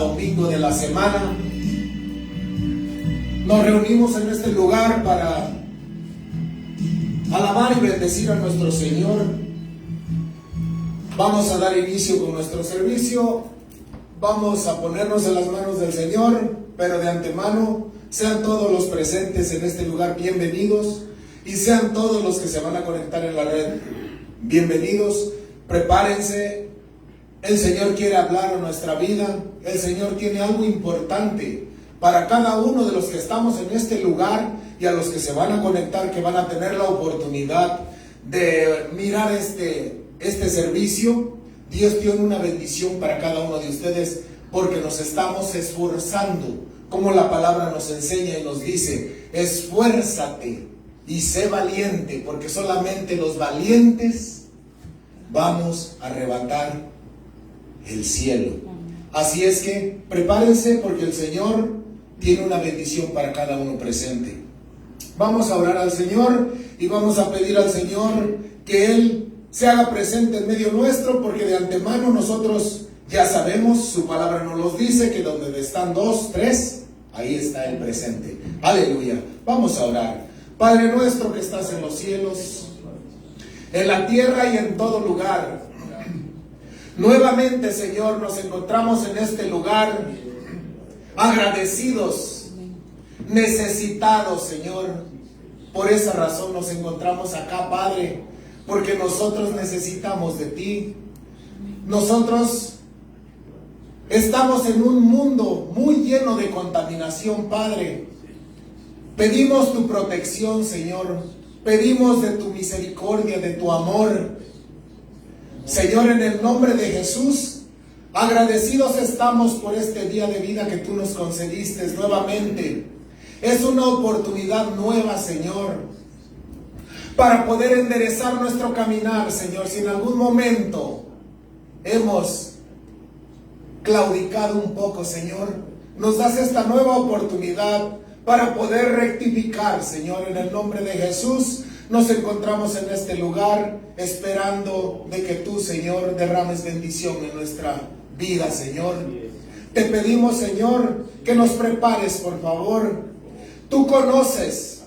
domingo de la semana. Nos reunimos en este lugar para alabar y bendecir a nuestro Señor. Vamos a dar inicio con nuestro servicio. Vamos a ponernos en las manos del Señor, pero de antemano sean todos los presentes en este lugar bienvenidos, y sean todos los que se van a conectar en la red bienvenidos. Prepárense. El Señor quiere hablar a nuestra vida. El Señor tiene algo importante para cada uno de los que estamos en este lugar y a los que se van a conectar, que van a tener la oportunidad de mirar este servicio. Dios tiene una bendición para cada uno de ustedes, porque nos estamos esforzando, como la palabra nos enseña y nos dice: esfuérzate y sé valiente, porque solamente los valientes vamos a arrebatar el cielo. Así es que prepárense, porque el Señor tiene una bendición para cada uno presente. Vamos a orar al Señor y vamos a pedir al Señor que Él se haga presente en medio nuestro, porque de antemano nosotros ya sabemos, su palabra nos los dice, que donde están 2, 3, ahí está el presente. Aleluya. Vamos a orar. Padre nuestro que estás en los cielos, en la tierra y en todo lugar, nuevamente, Señor, nos encontramos en este lugar agradecidos, necesitados, Señor. Por esa razón nos encontramos acá, Padre, porque nosotros necesitamos de ti. Nosotros estamos en un mundo muy lleno de contaminación, Padre. Pedimos tu protección, Señor. Pedimos de tu misericordia, de tu amor. Señor, en el nombre de Jesús, agradecidos estamos por este día de vida que tú nos concediste nuevamente. Es una oportunidad nueva, Señor, para poder enderezar nuestro caminar, Señor. Si en algún momento hemos claudicado un poco, Señor, nos das esta nueva oportunidad para poder rectificar, Señor. En el nombre de Jesús nos encontramos en este lugar esperando de que tú, Señor, derrames bendición en nuestra vida, Señor. Te pedimos, Señor, que nos prepares, por favor. Tú conoces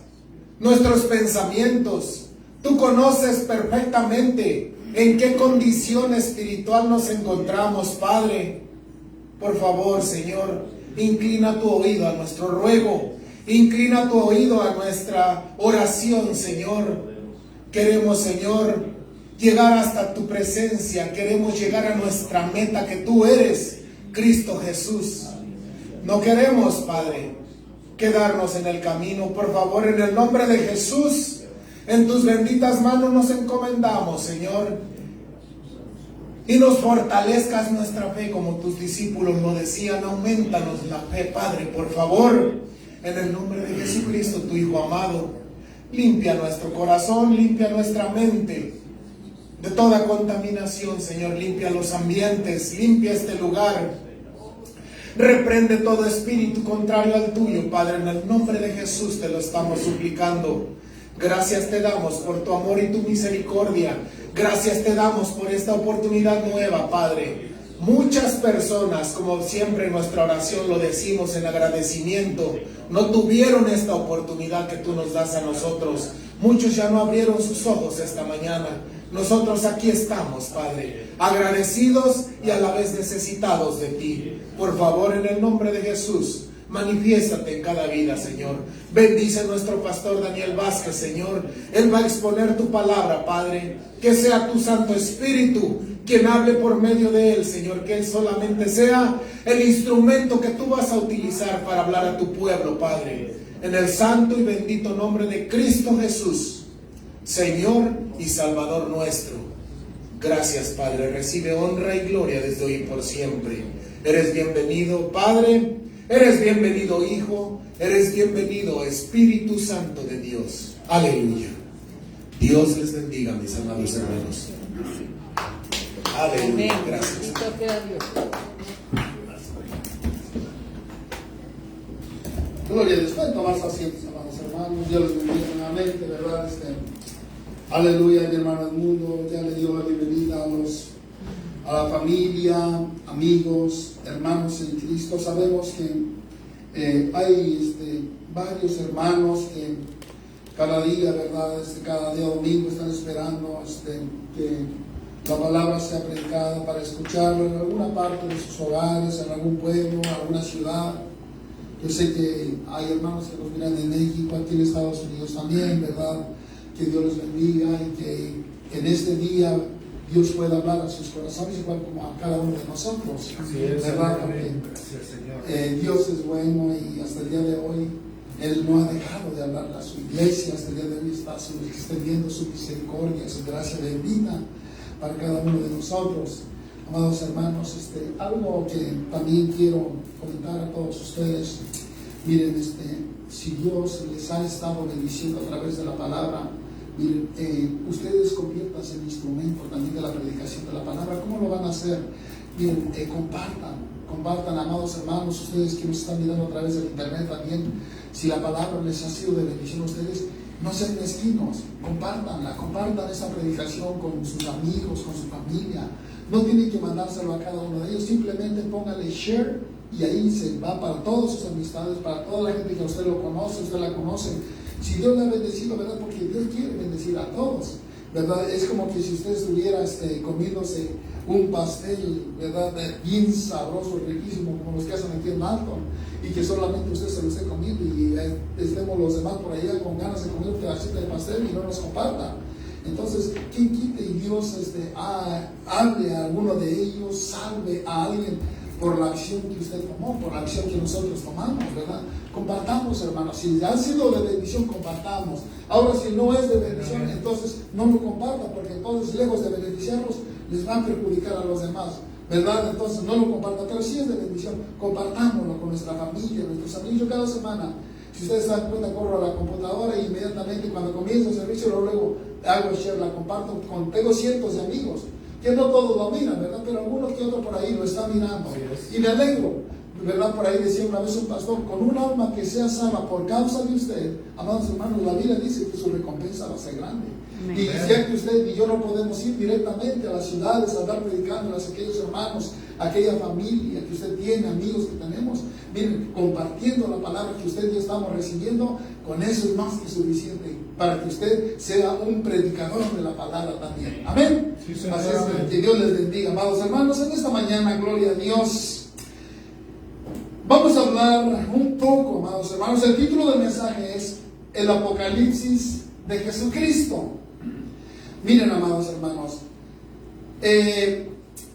nuestros pensamientos. Tú conoces perfectamente en qué condición espiritual nos encontramos, Padre. Por favor, Señor, inclina tu oído a nuestro ruego. Inclina tu oído a nuestra oración, Señor. Queremos, Señor, llegar hasta tu presencia. Queremos llegar a nuestra meta, que tú eres Cristo Jesús. No queremos, Padre, quedarnos en el camino. Por favor, en el nombre de Jesús, en tus benditas manos nos encomendamos, Señor. Y nos fortalezcas nuestra fe, como tus discípulos lo decían. Aumentanos la fe, Padre, por favor. En el nombre de Jesucristo, tu Hijo amado, limpia nuestro corazón, limpia nuestra mente de toda contaminación, Señor. Limpia los ambientes, limpia este lugar. Reprende todo espíritu contrario al tuyo, Padre. En el nombre de Jesús te lo estamos suplicando. Gracias te damos por tu amor y tu misericordia. Gracias te damos por esta oportunidad nueva, Padre. Muchas personas, como siempre en nuestra oración lo decimos en agradecimiento, no tuvieron esta oportunidad que tú nos das a nosotros. Muchos ya no abrieron sus ojos esta mañana. Nosotros aquí estamos, Padre, agradecidos y a la vez necesitados de ti. Por favor, en el nombre de Jesús, manifiéstate en cada vida, Señor. Bendice a nuestro pastor Daniel Vázquez, Señor. Él va a exponer tu palabra, Padre. Que sea tu Santo Espíritu quien hable por medio de él, Señor. Que él solamente sea el instrumento que tú vas a utilizar para hablar a tu pueblo, Padre. En el santo y bendito nombre de Cristo Jesús, Señor y Salvador nuestro. Gracias, Padre. Recibe honra y gloria desde hoy y por siempre. Eres bienvenido, Padre. Eres bienvenido, Hijo. Eres bienvenido, Espíritu Santo de Dios. Aleluya. Dios les bendiga, mis amados hermanos. Aleluya. Amén. Gracias. Bendito sea Dios. Gloria a Dios. Pueden tomar sus asientos, amados hermanos. Dios les bendiga nuevamente, ¿verdad? Aleluya, mi hermano Edmundo ya le dio la bienvenida a a la familia, amigos, hermanos en Cristo. Sabemos que hay varios hermanos que cada día, ¿verdad? Cada día domingo están esperando que la palabra sea predicada para escucharlo en alguna parte de sus hogares, en algún pueblo, en alguna ciudad. Yo sé que hay hermanos que nos miran en México, aquí en Estados Unidos también, ¿verdad? Que Dios les bendiga y que en este día Dios pueda hablar a sus corazones igual como a cada uno de nosotros. ¿Verdad? Porque Dios es bueno y hasta el día de hoy Él no ha dejado de hablar a su iglesia. Hasta el día de hoy está extendiendo su misericordia, su gracia bendita para cada uno de nosotros. Amados hermanos, algo que también quiero comentar a todos ustedes. Miren, si Dios les ha estado bendiciendo a través de la palabra, miren, ustedes conviértanse en instrumento también de la predicación de la palabra. ¿Cómo lo van a hacer? Miren, compartan, amados hermanos, ustedes que nos están mirando a través del internet también. Si la palabra les ha sido de bendición a ustedes, no sean mezquinos, compartan esa predicación con sus amigos, con su familia. No tienen que mandárselo a cada uno de ellos, simplemente póngale share y ahí se va para todas sus amistades, para toda la gente que usted lo conoce, usted la conoce. Si Dios le ha bendecido, ¿verdad? Porque Dios quiere bendecir a todos, ¿verdad? Es como que si usted estuviera comiéndose un pastel, ¿verdad? Bien sabroso, riquísimo, como los que hacen aquí en Malton, y que solamente usted se lo esté comiendo y estemos los demás por allá con ganas de comer un pedacito de pastel y no nos comparta. Entonces, ¿quién quite y Dios hable a alguno de ellos, salve a alguien por la acción que usted tomó, por la acción que nosotros tomamos, ¿verdad? Compartamos, hermanos. Si ha sido de bendición, compartamos. Ahora, si no es de bendición, entonces no lo compartan, porque entonces, lejos de beneficiarlos, les van a perjudicar a los demás, ¿verdad? Entonces, no lo compartan. Pero si es de bendición, compartámoslo con nuestra familia, nuestros amigos. Yo cada semana, si ustedes se dan cuenta, corro a la computadora y inmediatamente cuando comienzo el servicio, luego hago share, la comparto. Tengo cientos de amigos, que no todos lo miran, ¿verdad? Pero algunos que otros por ahí lo están mirando. Y me alegro, ¿verdad? Por ahí decía una vez un pastor, con un alma que sea salva por causa de usted, amados hermanos, la Biblia dice que su recompensa va a ser grande. Y ya que usted y yo no podemos ir directamente a las ciudades a andar predicando a aquellos hermanos, a aquella familia que usted tiene, amigos que tenemos, miren, compartiendo la palabra que usted y yo estamos recibiendo, con eso es más que suficiente para que usted sea un predicador de la palabra también. Amén. Sí, así es, que Dios les bendiga, amados hermanos. En esta mañana, gloria a Dios, vamos a hablar un poco, amados hermanos. El título del mensaje es El Apocalipsis de Jesucristo. Miren, amados hermanos,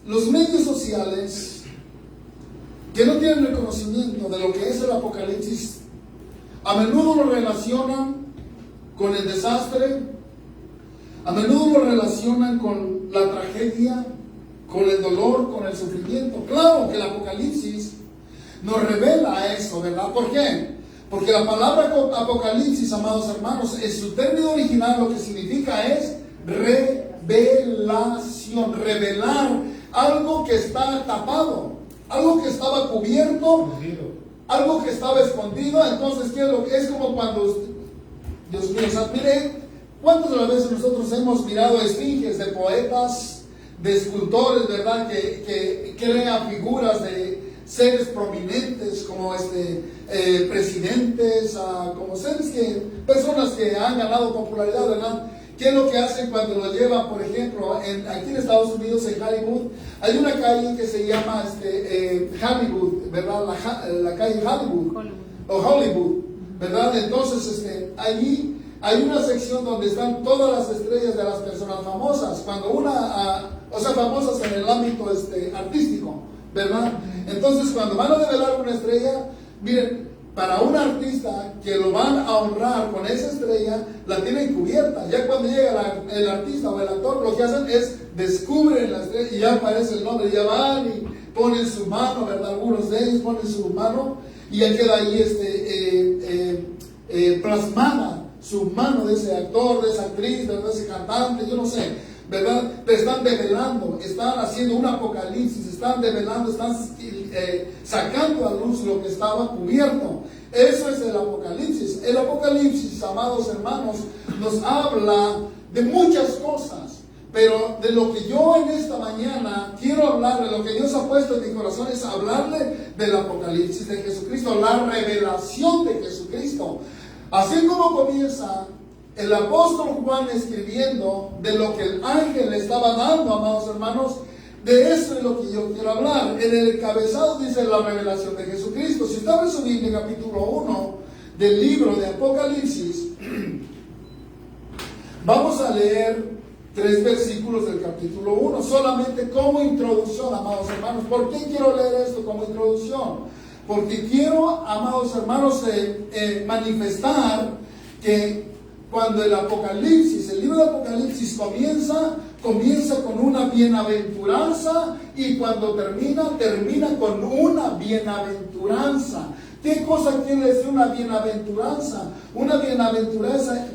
los medios sociales que no tienen el conocimiento de lo que es el Apocalipsis, a menudo lo relacionan con el desastre, a menudo lo relacionan con la tragedia, con el dolor, con el sufrimiento. Claro que el Apocalipsis nos revela eso, ¿verdad? ¿Por qué? Porque la palabra Apocalipsis, amados hermanos, en su término original lo que significa es revelación, revelar algo que está tapado, algo que estaba cubierto, algo que estaba escondido. Entonces, ¿qué es lo que es? Como cuando, Dios mío, mire, ¿cuántas de las veces nosotros hemos mirado esfinges de poetas, de escultores, ¿verdad? Que crean figuras de seres prominentes como presidentes, como personas que han ganado popularidad, ¿verdad? ¿Qué es lo que hacen cuando lo llevan? Por ejemplo, aquí en Estados Unidos, en Hollywood, hay una calle que se llama Hollywood, ¿verdad? La calle Hollywood, ¿verdad? Entonces, allí hay una sección donde están todas las estrellas de las personas famosas, famosas en el ámbito artístico, ¿verdad? Entonces, cuando van a develar una estrella, miren, para un artista que lo van a honrar con esa estrella, la tienen cubierta. Ya cuando llega el artista o el actor, lo que hacen es descubren la estrella y ya aparece el nombre. Ya van y ponen su mano, ¿verdad? Algunos de ellos ponen su mano y ya queda ahí plasmada su mano de ese actor, de esa actriz, de ese cantante, yo no sé, ¿verdad? Pero están develando, están haciendo un apocalipsis, están develando, están sacando a luz lo que estaba cubierto. Eso es el Apocalipsis. El Apocalipsis, amados hermanos, nos habla de muchas cosas, Pero de lo que yo en esta mañana quiero hablar, de lo que Dios ha puesto en mi corazón, es hablarle del Apocalipsis de Jesucristo, la revelación de Jesucristo. Así como comienza el apóstol Juan escribiendo de lo que el ángel le estaba dando, amados hermanos, de eso es lo que yo quiero hablar. En el encabezado dice la revelación de Jesucristo. Si estaba en su Biblia, capítulo 1 del libro de Apocalipsis, vamos a leer 3 versículos del capítulo 1, solamente como introducción, amados hermanos. ¿Por qué quiero leer esto como introducción? Porque quiero, amados hermanos, manifestar que cuando el Apocalipsis, el libro de Apocalipsis comienza con una bienaventuranza, y cuando termina con una bienaventuranza. ¿Qué cosa quiere decir una bienaventuranza? Una bienaventuranza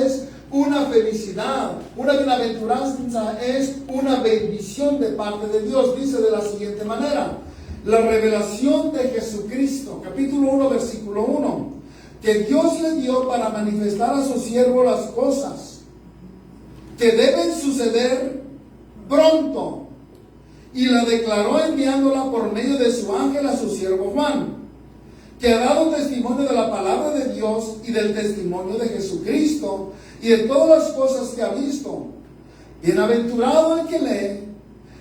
es una felicidad. Una bienaventuranza es una bendición de parte de Dios. Dice de la siguiente manera: la revelación de Jesucristo, capítulo 1, versículo 1, que Dios le dio para manifestar a su siervo las cosas que deben suceder pronto, y la declaró enviándola por medio de su ángel a su siervo Juan, que ha dado testimonio de la palabra de Dios y del testimonio de Jesucristo y de todas las cosas que ha visto. Bienaventurado el que lee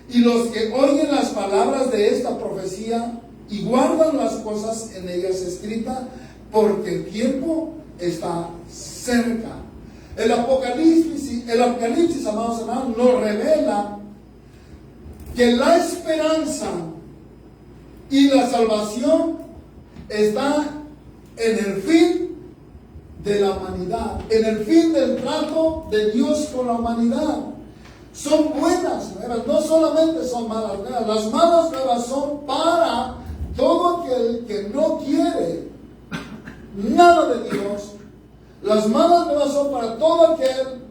y los que oyen las palabras de esta profecía y guardan las cosas en ellas escritas, porque el tiempo está cerca. El Apocalipsis, amados hermanos, nos revela que la esperanza y la salvación está en el fin de la humanidad, en el fin del trato de Dios con la humanidad. Son buenas nuevas, no solamente son malas nuevas. Las malas nuevas son para todo aquel que no quiere nada de Dios. Las malas nuevas son para todo aquel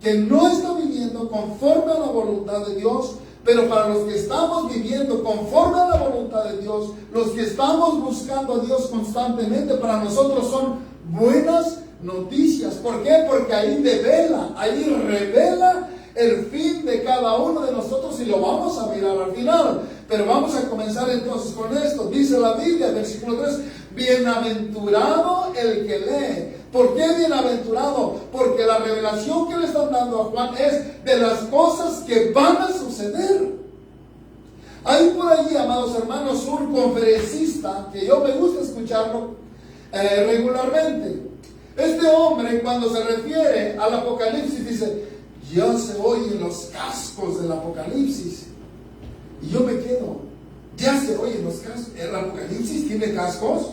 que no está viviendo conforme a la voluntad de Dios. Pero para los que estamos viviendo conforme a la voluntad de Dios, los que estamos buscando a Dios constantemente, para nosotros son buenas noticias. ¿Por qué? Porque ahí revela el fin de cada uno de nosotros, y lo vamos a mirar al final. Pero vamos a comenzar entonces con esto. Dice la Biblia, versículo 3, bienaventurado el que lee. ¿Por qué bienaventurado? Porque la revelación que le están dando a Juan es de las cosas que van a suceder. Hay por allí, amados hermanos, un conferencista que yo me gusta escucharlo regularmente. Este hombre, cuando se refiere al Apocalipsis, dice: ya se oyen los cascos del Apocalipsis. Y yo me quedo, ya se oyen los cascos. ¿El Apocalipsis tiene cascos?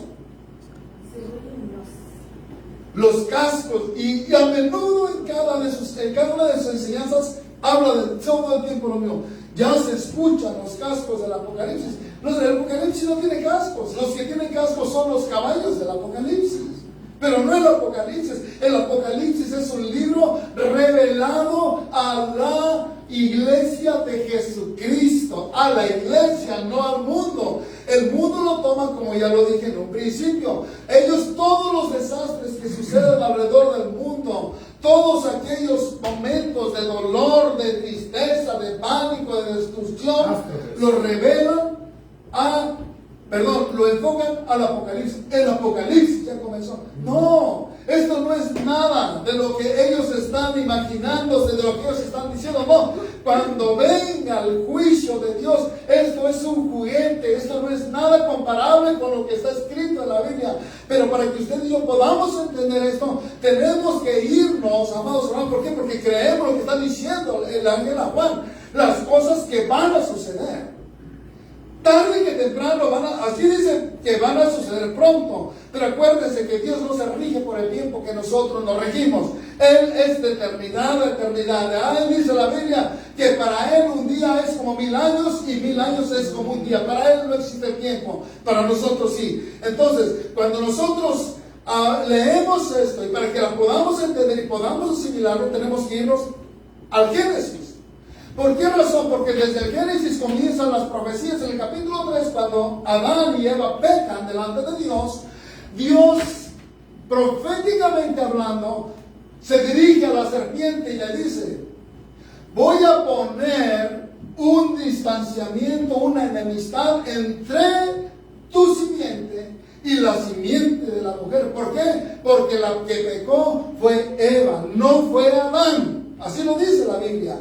Los cascos, y a menudo en cada una de sus enseñanzas habla de todo el tiempo lo mismo. Ya se escuchan los cascos del Apocalipsis. El Apocalipsis no tiene cascos. Los que tienen cascos son los caballos del Apocalipsis, pero no el Apocalipsis. El Apocalipsis es un libro revelado a la iglesia de Jesucristo, a la iglesia, no al mundo. El mundo lo toma, como ya lo dije en un principio. Ellos, todos los desastres que suceden alrededor del mundo, todos aquellos momentos de dolor, de tristeza, de pánico, de destrucción, lo revelan lo enfocan al Apocalipsis. El Apocalipsis ya comenzó. No, esto no es nada de lo que ellos están imaginándose, de lo que ellos están diciendo. No, cuando venga el juicio de Dios, esto es un juguete, esto no es nada comparable con lo que está escrito en la Biblia. Pero para que usted y yo podamos entender esto, tenemos que irnos, amados hermanos. ¿Por qué? Porque creemos lo que está diciendo el ángel a Juan, las cosas que van a suceder. Tarde que temprano así dice que van a suceder pronto. Pero acuérdense que Dios no se rige por el tiempo que nosotros nos regimos. Él es de eternidad a eternidad. Dice la Biblia que para Él un día es como 1000 años y 1000 años es como un día. Para Él no existe el tiempo, para nosotros sí. Entonces, cuando nosotros leemos esto, y para que la podamos entender y podamos asimilarlo, tenemos que irnos al Génesis. ¿Por qué razón? Porque desde el Génesis comienzan las profecías. En el capítulo 3, cuando Adán y Eva pecan delante de Dios, Dios, proféticamente hablando, se dirige a la serpiente y le dice: voy a poner un distanciamiento, una enemistad entre tu simiente y la simiente de la mujer. ¿Por qué? Porque la que pecó fue Eva, no fue Adán. Así lo dice la Biblia.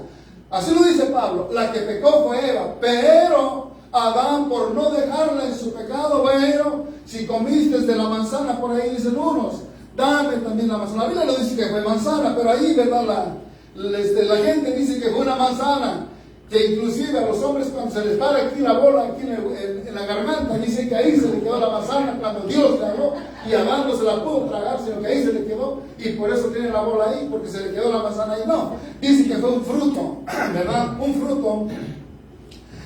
Así lo dice Pablo. La que pecó fue Eva, pero Adán, por no dejarla en su pecado, bueno, si comiste de la manzana, por ahí dicen unos, dame también la manzana. La Biblia no dice que fue manzana, pero ahí, ¿verdad? La gente dice que fue una manzana. Que inclusive a los hombres, cuando se les para aquí la bola, aquí en la garganta, dicen que ahí se le quedó la manzana cuando Dios le habló, y Adán no se la pudo tragar, sino que ahí se le quedó, y por eso tiene la bola ahí, porque se le quedó la manzana ahí. No, dice que fue un fruto, ¿verdad? Un fruto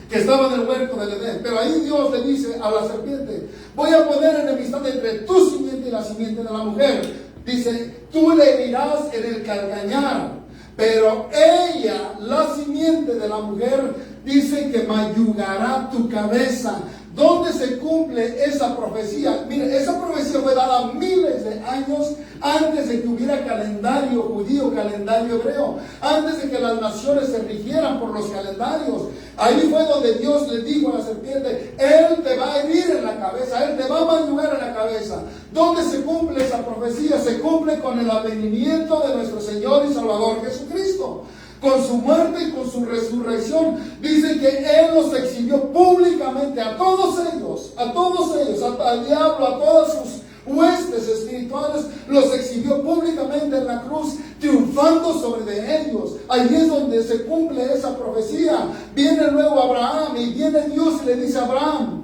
que estaba en el huerto del Edén. Pero ahí Dios le dice a la serpiente, voy a poner enemistad entre tu simiente y la simiente de la mujer. Dice, tú le herirás en el calcañar, pero ella, la simiente de la mujer, dice que mayugará tu cabeza. ¿Dónde se cumple esa profecía? Mire, esa profecía fue dada miles de años antes de que hubiera calendario judío, calendario hebreo, antes de que las naciones se rigieran por los calendarios. Ahí fue donde Dios le dijo a la serpiente, Él te va a herir en la cabeza, Él te va a mayugar en la cabeza. ¿Dónde se cumple esa profecía? Se cumple con el advenimiento de nuestro Señor y Salvador Jesucristo. Con su muerte y con su resurrección, dice que Él los exhibió públicamente a todos ellos, al diablo, a todas sus huestes espirituales, los exhibió públicamente en la cruz, triunfando sobre de ellos. Ahí es donde se cumple esa profecía. Viene luego Abraham y viene Dios y le dice a Abraham,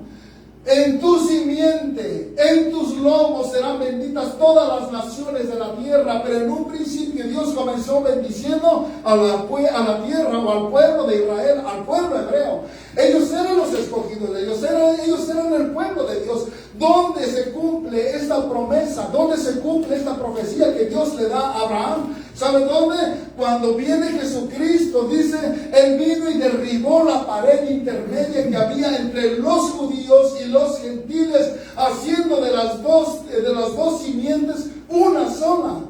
en tu simiente, en tus lomos serán benditas todas las naciones de la tierra. Pero en un principio Dios comenzó bendiciendo a la tierra o al pueblo de Israel, al pueblo hebreo. Ellos eran los escogidos de Dios, ellos eran el pueblo de Dios. ¿Dónde se cumple esta promesa? ¿Dónde se cumple esta profecía que Dios le da a Abraham? ¿Sabe dónde? Cuando viene Jesucristo, dice, Él vino y derribó la pared intermedia que había entre los judíos y los gentiles, haciendo de las dos simientes una sola.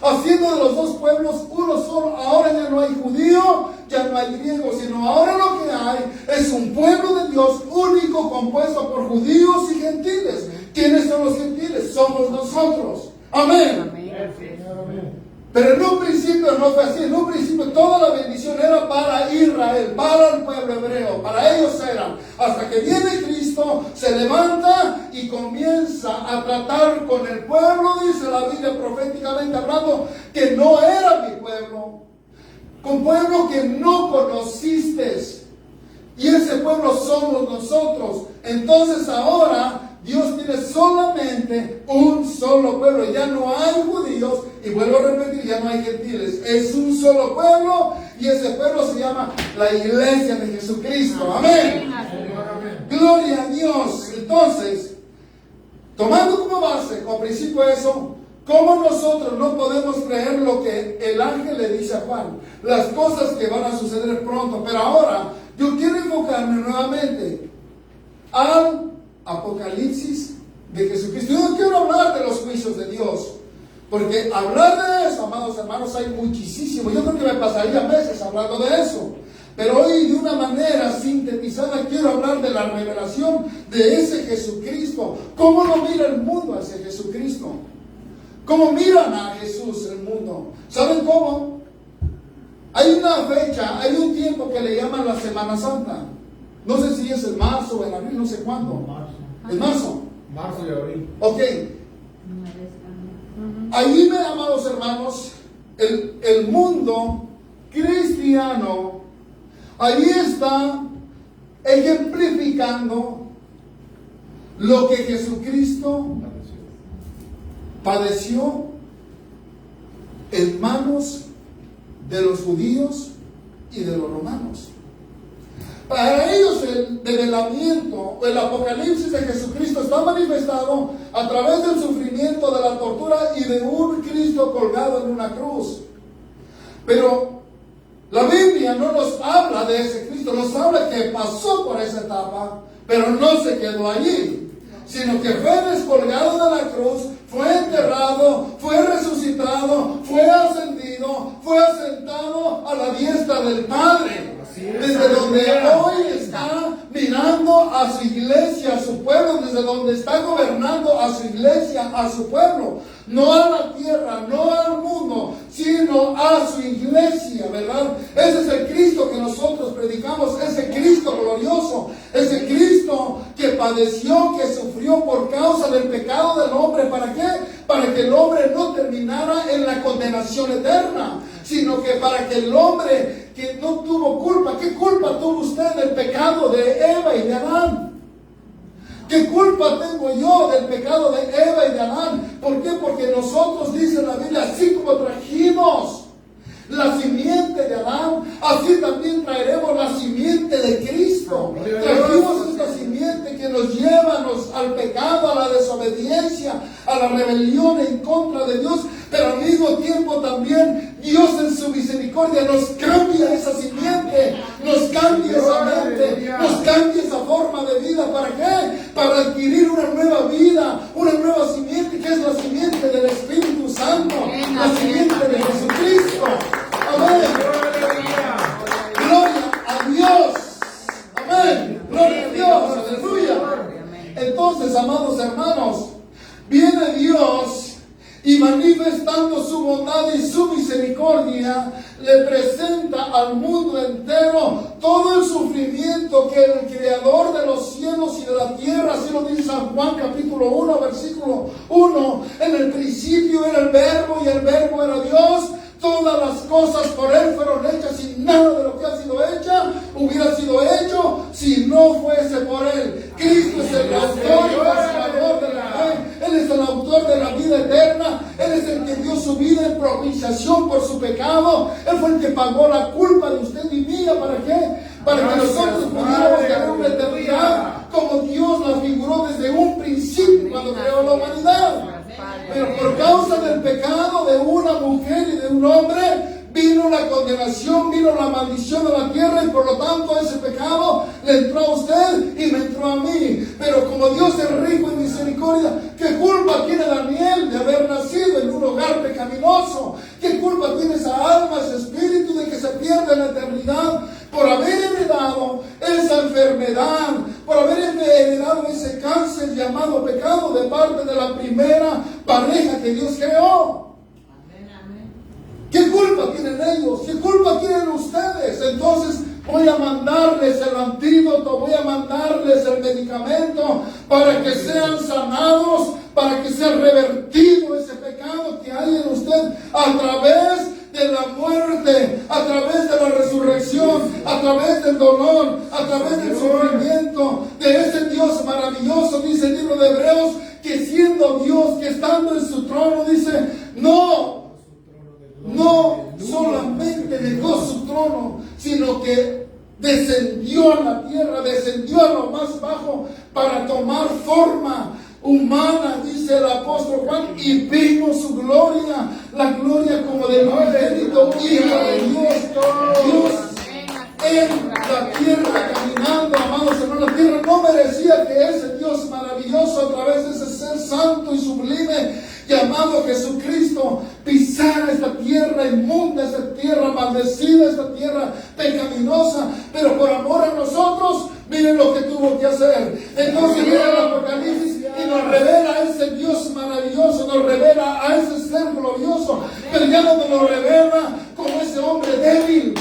Haciendo de los dos pueblos uno solo. Ahora ya no hay judío, ya no hay griego, sino ahora lo que hay es un pueblo de Dios único, compuesto por judíos y gentiles. ¿Quiénes son los gentiles? Somos nosotros. Amén. Amén. Pero en un principio no fue así. En un principio toda la bendición era para Israel, para el pueblo hebreo, para ellos eran. Hasta que viene Cristo, se levanta y comienza a tratar con el pueblo, dice la Biblia proféticamente hablando, que no era mi pueblo, con pueblo que no conociste. Y ese pueblo somos nosotros. Entonces ahora Dios tiene solamente un solo pueblo. Ya no hay judíos, y vuelvo a repetir, ya no hay gentiles. Es un solo pueblo, y ese pueblo se llama la iglesia de Jesucristo. Amén. Amén. Gloria a Dios. Entonces, tomando como base, como principio eso, ¿cómo nosotros no podemos creer lo que el ángel le dice a Juan? Las cosas que van a suceder pronto. Pero ahora, yo quiero enfocarme nuevamente al Apocalipsis de Jesucristo. Yo no quiero hablar de los juicios de Dios, porque hablar de eso, amados hermanos, hay muchísimo. Yo creo que me pasaría meses hablando de eso. Pero hoy, de una manera sintetizada, quiero hablar de la revelación de ese Jesucristo. ¿Cómo lo mira el mundo a ese Jesucristo? ¿Cómo miran a Jesús el mundo? ¿Saben cómo? Hay una fecha, hay un tiempo que le llaman la Semana Santa. No sé si es en marzo o en abril, no sé cuándo. ¿En marzo? Marzo y abril. Ok. Ahí, amados hermanos, el mundo cristiano, ahí está ejemplificando lo que Jesucristo padeció en manos de los judíos y de los romanos. Para ellos el develamiento o el apocalipsis de Jesucristo está manifestado a través del sufrimiento, de la tortura y de un Cristo colgado en una cruz. Pero la Biblia no nos habla de ese Cristo, nos habla que pasó por esa etapa, pero no se quedó allí, sino que fue descolgado de la cruz, fue enterrado, fue resucitado, fue ascendido, ascendido, fue asentado a la diestra del Padre, desde donde hoy está mirando a su iglesia, a su pueblo, desde donde está gobernando a su iglesia, a su pueblo, no a la tierra, no al mundo, sino a su iglesia, ¿verdad? Ese es el Cristo que nosotros predicamos, ese Cristo glorioso, ese Cristo que padeció, que sufrió por causa del pecado del hombre. ¿Para qué? Para que el hombre no terminara en la condenación eterna, sino que para que el hombre que no tuvo culpa, ¿qué culpa tuvo usted del pecado de Eva y de Adán? ¿Qué culpa tengo yo del pecado de Eva y de Adán? ¿Por qué? Porque nosotros, dice la Biblia, así como trajimos la simiente de Adán, así también traeremos la simiente de Cristo. Trajimos esta simiente que nos lleva al pecado, a la desobediencia, a la rebelión en contra de Dios, pero al mismo tiempo también Dios en su misericordia nos cambia esa simiente, nos cambia esa mente, nos cambia esa forma de vida. ¿Para qué? Para adquirir una nueva vida, una nueva simiente, que es la simiente del Espíritu Santo, la simiente de Jesucristo. Amén. Gloria a Dios. Amén. Gloria a Dios. Aleluya. Entonces, amados hermanos, viene Dios y manifestando su bondad y su misericordia, le presenta al mundo entero todo el sufrimiento que el Creador de los cielos y de la tierra, así lo dice San Juan capítulo 1, versículo 1, en el principio era el Verbo y el Verbo era Dios. Todas las cosas por Él fueron hechas y nada de lo que ha sido hecha hubiera sido hecho si no fuese por Él. Cristo es el autor y consumador de la fe. Él es el autor de la vida eterna. Él es el que dio su vida en propiciación por su pecado. Él fue el que pagó la culpa de usted y mía. ¿Para qué? Para que nosotros pudiéramos tener una eternidad como Dios la figuró desde un principio cuando creó la humanidad. Pero por causa del pecado de una mujer y de un hombre, vino la condenación, vino la maldición a la tierra, y por lo tanto ese pecado le entró a usted y me entró a mí. Pero como Dios es rico en misericordia, ¿qué culpa tiene Daniel de haber nacido en un hogar pecaminoso? ¿Qué culpa tiene esa alma, ese espíritu de que se pierde en la eternidad por haber heredado esa enfermedad, por haber heredado ese cáncer llamado pecado de parte de la primera pareja que Dios creó? ¿Qué culpa tienen ellos? ¿Qué culpa tienen ustedes? Entonces voy a mandarles el antídoto, voy a mandarles el medicamento para que sean sanados, para que sea revertido ese pecado que hay en usted a través de la muerte, a través de la resurrección, a través del dolor, a través del sufrimiento de ese Dios maravilloso. Dice el libro de Hebreos que siendo Dios, que estando en su trono, dice, no solamente dejó su trono, sino que descendió a la tierra, descendió a lo más bajo para tomar forma humana, dice el apóstol Juan, y vino su gloria, la gloria como del unigénito Hijo de Dios. Dios en la tierra caminando, amados hermanos. La tierra no merecía que ese Dios maravilloso, a través de ese ser santo y sublime llamado Jesucristo, pisara esta tierra inmunda, esta tierra maldecida, esta tierra pecaminosa, pero por amor a nosotros, miren lo que tuvo que hacer. Entonces viene el Apocalipsis y nos revela a ese Dios maravilloso, nos revela a ese ser glorioso, pero ya no nos lo revela como ese hombre débil,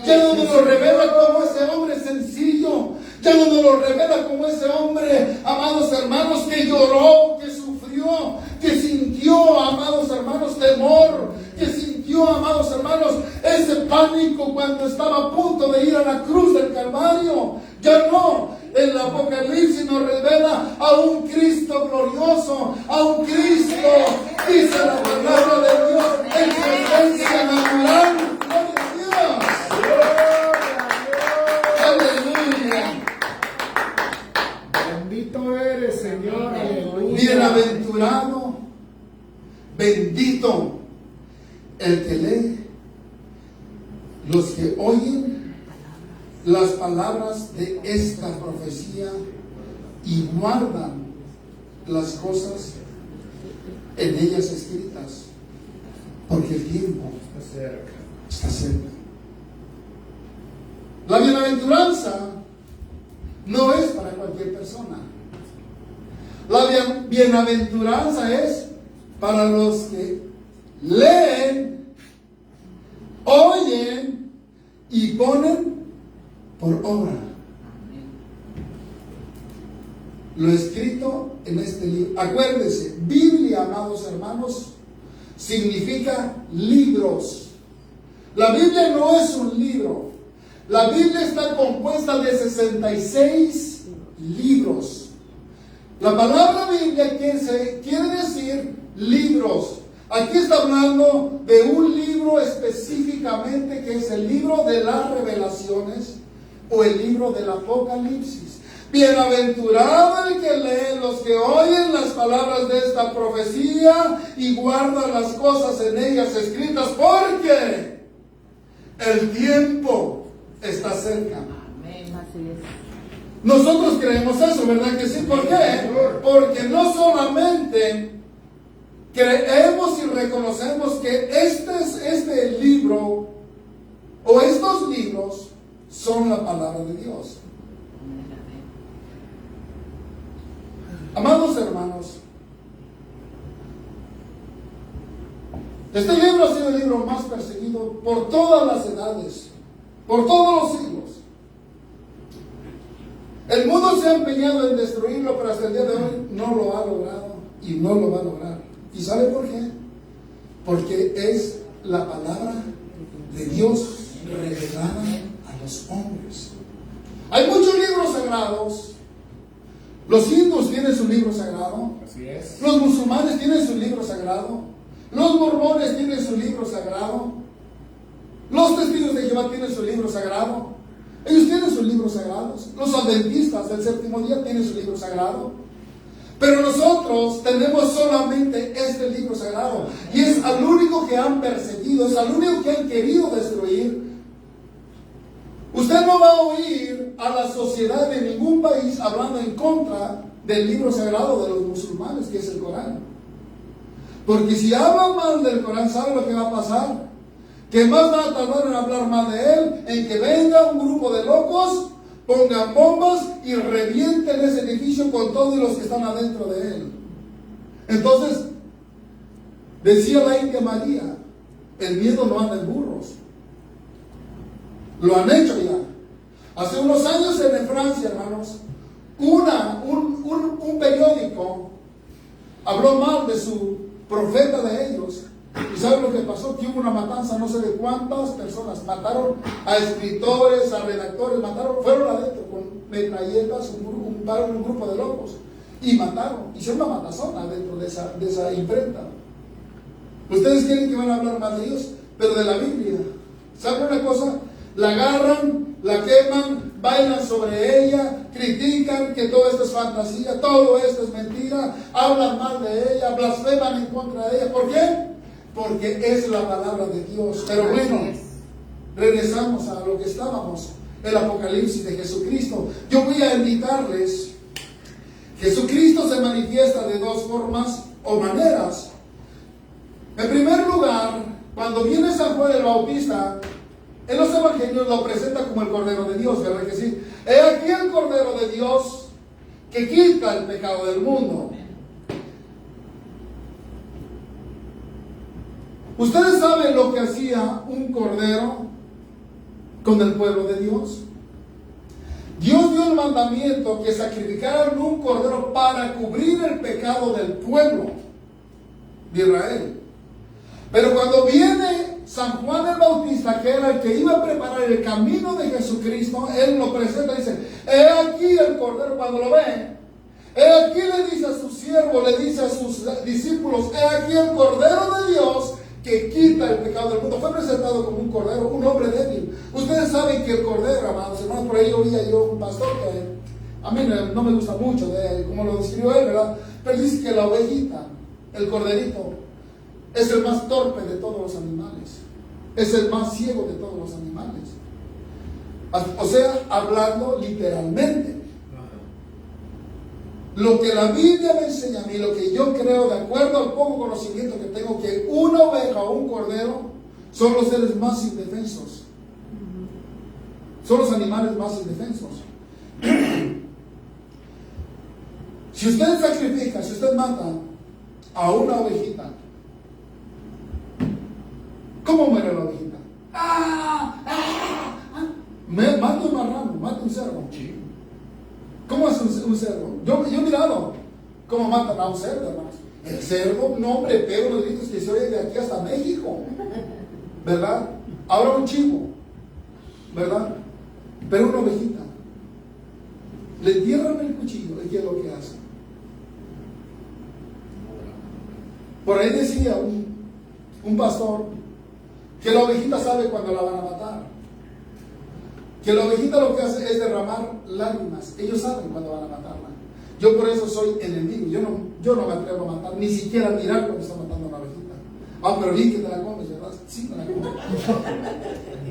ya no nos lo revela como ese hombre sencillo, ya no nos lo revela como ese hombre, amados hermanos, que lloró, que sufrió, que sintió, amados hermanos, temor, que sintió, amados hermanos, ese pánico cuando estaba a punto de ir a la cruz del Calvario. Ya no, el Apocalipsis nos revela a un Cristo glorioso, a un Cristo, dice la palabra de Dios, en presencia natural. Aleluya. Bendito eres, Señor. Aleluya. Bienaventurado, bendito el que lee, los que oyen las palabras de esta profecía y guardan las cosas en ellas escritas, porque el tiempo Está cerca. Está cerca. La bienaventuranza no es para cualquier persona. La bienaventuranza es para los que leen, oyen y ponen por obra lo escrito en este libro. Acuérdense, Biblia, amados hermanos, significa libros. La Biblia no es un libro. La Biblia está compuesta de 66 libros. La palabra Biblia quiere decir libros. Aquí está hablando de un libro específicamente que es el libro de las revelaciones o el libro del Apocalipsis. Bienaventurado el que lee, los que oyen las palabras de esta profecía y guardan las cosas en ellas escritas, porque el tiempo está cerca. Amén, así es. Nosotros creemos eso, ¿verdad que sí? ¿Por qué? Porque no solamente creemos y reconocemos que este libro o estos libros son la palabra de Dios. Amados hermanos, este libro ha sido el libro más perseguido por todas las edades, por todos los siglos. El mundo se ha empeñado en destruirlo, pero hasta el día de hoy no lo ha logrado y no lo va a lograr. ¿Y sabe por qué? Porque es la palabra de Dios revelada a los hombres. Hay muchos libros sagrados. Los hindús tienen su libro sagrado. Así es. Los musulmanes tienen su libro sagrado. Los mormones tienen su libro sagrado. Los testigos de Jehová tienen su libro sagrado. Ellos tienen sus libros sagrados. Los adventistas del séptimo día tienen su libro sagrado. Pero nosotros tenemos solamente este libro sagrado. Y es al único que han perseguido, es al único que han querido destruir. Usted no va a oír a la sociedad de ningún país hablando en contra del libro sagrado de los musulmanes, que es el Corán. Porque si hablan mal del Corán, ¿sabe lo que va a pasar? Que más van a tardar en hablar mal de él, en que venga un grupo de locos, pongan bombas y revienten ese edificio con todos los que están adentro de él. Entonces, decía la India María, el miedo no anda en burros. Lo han hecho ya. Hace unos años en Francia, hermanos, un periódico habló mal de su profeta de ellos. ¿Y saben lo que pasó? Que hubo una matanza, no sé de cuántas personas. Mataron a escritores, a redactores, fueron adentro con metralletas, un grupo de locos. Y mataron, hicieron una matazona dentro de esa imprenta. Ustedes quieren que van a hablar más de ellos, pero de la Biblia. ¿Saben una cosa? La agarran, la queman, bailan sobre ella, critican que todo esto es fantasía, todo esto es mentira, hablan mal de ella, blasfeman en contra de ella. ¿Por qué? Porque es la palabra de Dios. Pero bueno, regresamos a lo que estábamos, el Apocalipsis de Jesucristo. Yo voy a invitarles. Jesucristo se manifiesta de dos formas o maneras. En primer lugar, cuando viene San Juan el Bautista, en los evangelios lo presenta como el Cordero de Dios, ¿verdad que sí? He aquí el Cordero de Dios que quita el pecado del mundo. ¿Ustedes saben lo que hacía un cordero con el pueblo de Dios? Dios dio el mandamiento que sacrificaran un cordero para cubrir el pecado del pueblo de Israel. Pero cuando viene San Juan el Bautista, que era el que iba a preparar el camino de Jesucristo, él lo presenta y dice: he aquí el cordero. Cuando lo ven, he aquí, le dice a su siervo, le dice a sus discípulos: he aquí el Cordero de Dios que quita el pecado del mundo. Fue presentado como un cordero, un hombre débil. Ustedes saben que el cordero, amados hermanos, por ahí oía yo un pastor que a mí no me gusta mucho de cómo lo describió él, ¿verdad? Pero dice que la ovejita, el corderito, es el más torpe de todos los animales, es el más ciego de todos los animales. O sea, hablando literalmente. Lo que la Biblia me enseña a mí, lo que yo creo, de acuerdo al poco conocimiento que tengo, que una oveja o un cordero Son los seres más indefensos. Son los animales más indefensos. Si usted sacrifica, si usted mata a una ovejita, ¿cómo muere la ovejita? Mata un marrano, mata un cerdo. ¿Cómo es un cerdo? Yo he mirado cómo matan a un cerdo, hermanos. El cerdo, no hombre, pega unos gritos que se oye de aquí hasta México, ¿verdad? Ahora un chivo, ¿verdad? Pero una ovejita, le entierran el cuchillo, ¿y qué es lo que hace? Por ahí decía un pastor que la ovejita sabe cuando la van a matar, que la ovejita lo que hace es derramar lágrimas. Ellos saben cuando van a matarla. Yo por eso soy enemigo. Yo no me atrevo a matar, ni siquiera a mirar cuando está matando a una ovejita. Ah, pero bien que te la comes, ¿verdad? Sí, me la como.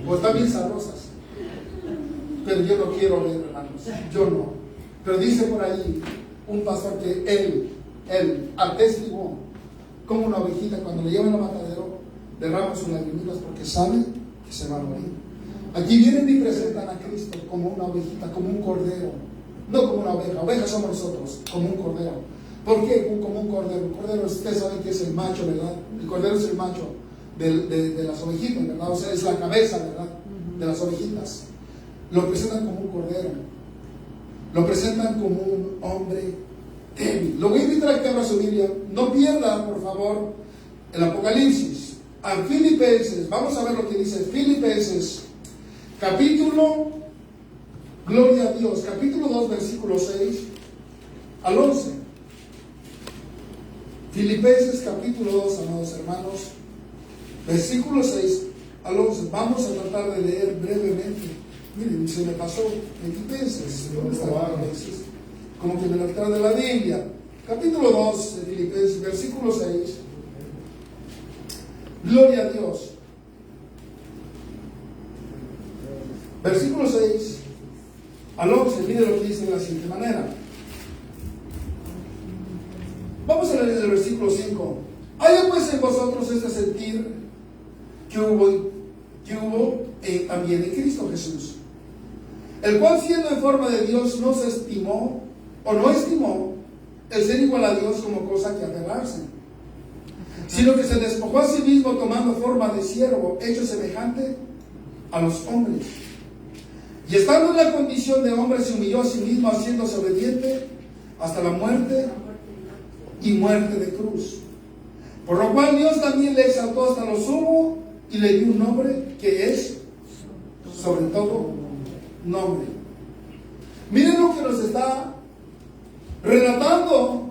Pues están bien sabrosas. Pero yo no quiero ver, hermanos. Yo no. Pero dice por ahí un pastor que él atestiguó como una ovejita cuando le llevan al matadero derrama sus lagrimitas porque sabe que se va a morir. Aquí vienen y presentan a Cristo como una ovejita, como un cordero, no como una oveja. Ovejas somos nosotros, como un cordero. ¿Por qué como un cordero? El cordero, ustedes saben que es el macho, ¿verdad? El cordero es el macho de las ovejitas, ¿verdad? O sea, es la cabeza, ¿verdad? De las ovejitas. Lo presentan como un cordero. Lo presentan como un hombre débil. Lo voy a invitar a que abra su Biblia. No pierda, por favor, el Apocalipsis. A Filipenses, vamos a ver lo que dice Filipenses, capítulo, gloria a Dios, capítulo 2, versículo 6 al 11. Filipenses, capítulo 2, amados hermanos, versículo 6 al 11. Vamos a tratar de leer brevemente. Miren, se me pasó Filipenses. ¿Dónde está Filipenses? Como que me lo trae de la Biblia. Capítulo 2 de Filipenses, versículo 6. Gloria a Dios. Versículo 6 al 11, mire lo que dice de la siguiente manera. Vamos a leer el versículo 5. Haya pues en vosotros este sentir que hubo también en Cristo Jesús, el cual siendo en forma de Dios no se estimó o no estimó el ser igual a Dios como cosa que aferrarse, sino que se despojó a sí mismo tomando forma de siervo, hecho semejante a los hombres. Y estando en la condición de hombre, se humilló a sí mismo, haciéndose obediente hasta la muerte y muerte de cruz. Por lo cual Dios también le exaltó hasta lo sumo y le dio un nombre que es sobre todo nombre. Miren lo que nos está relatando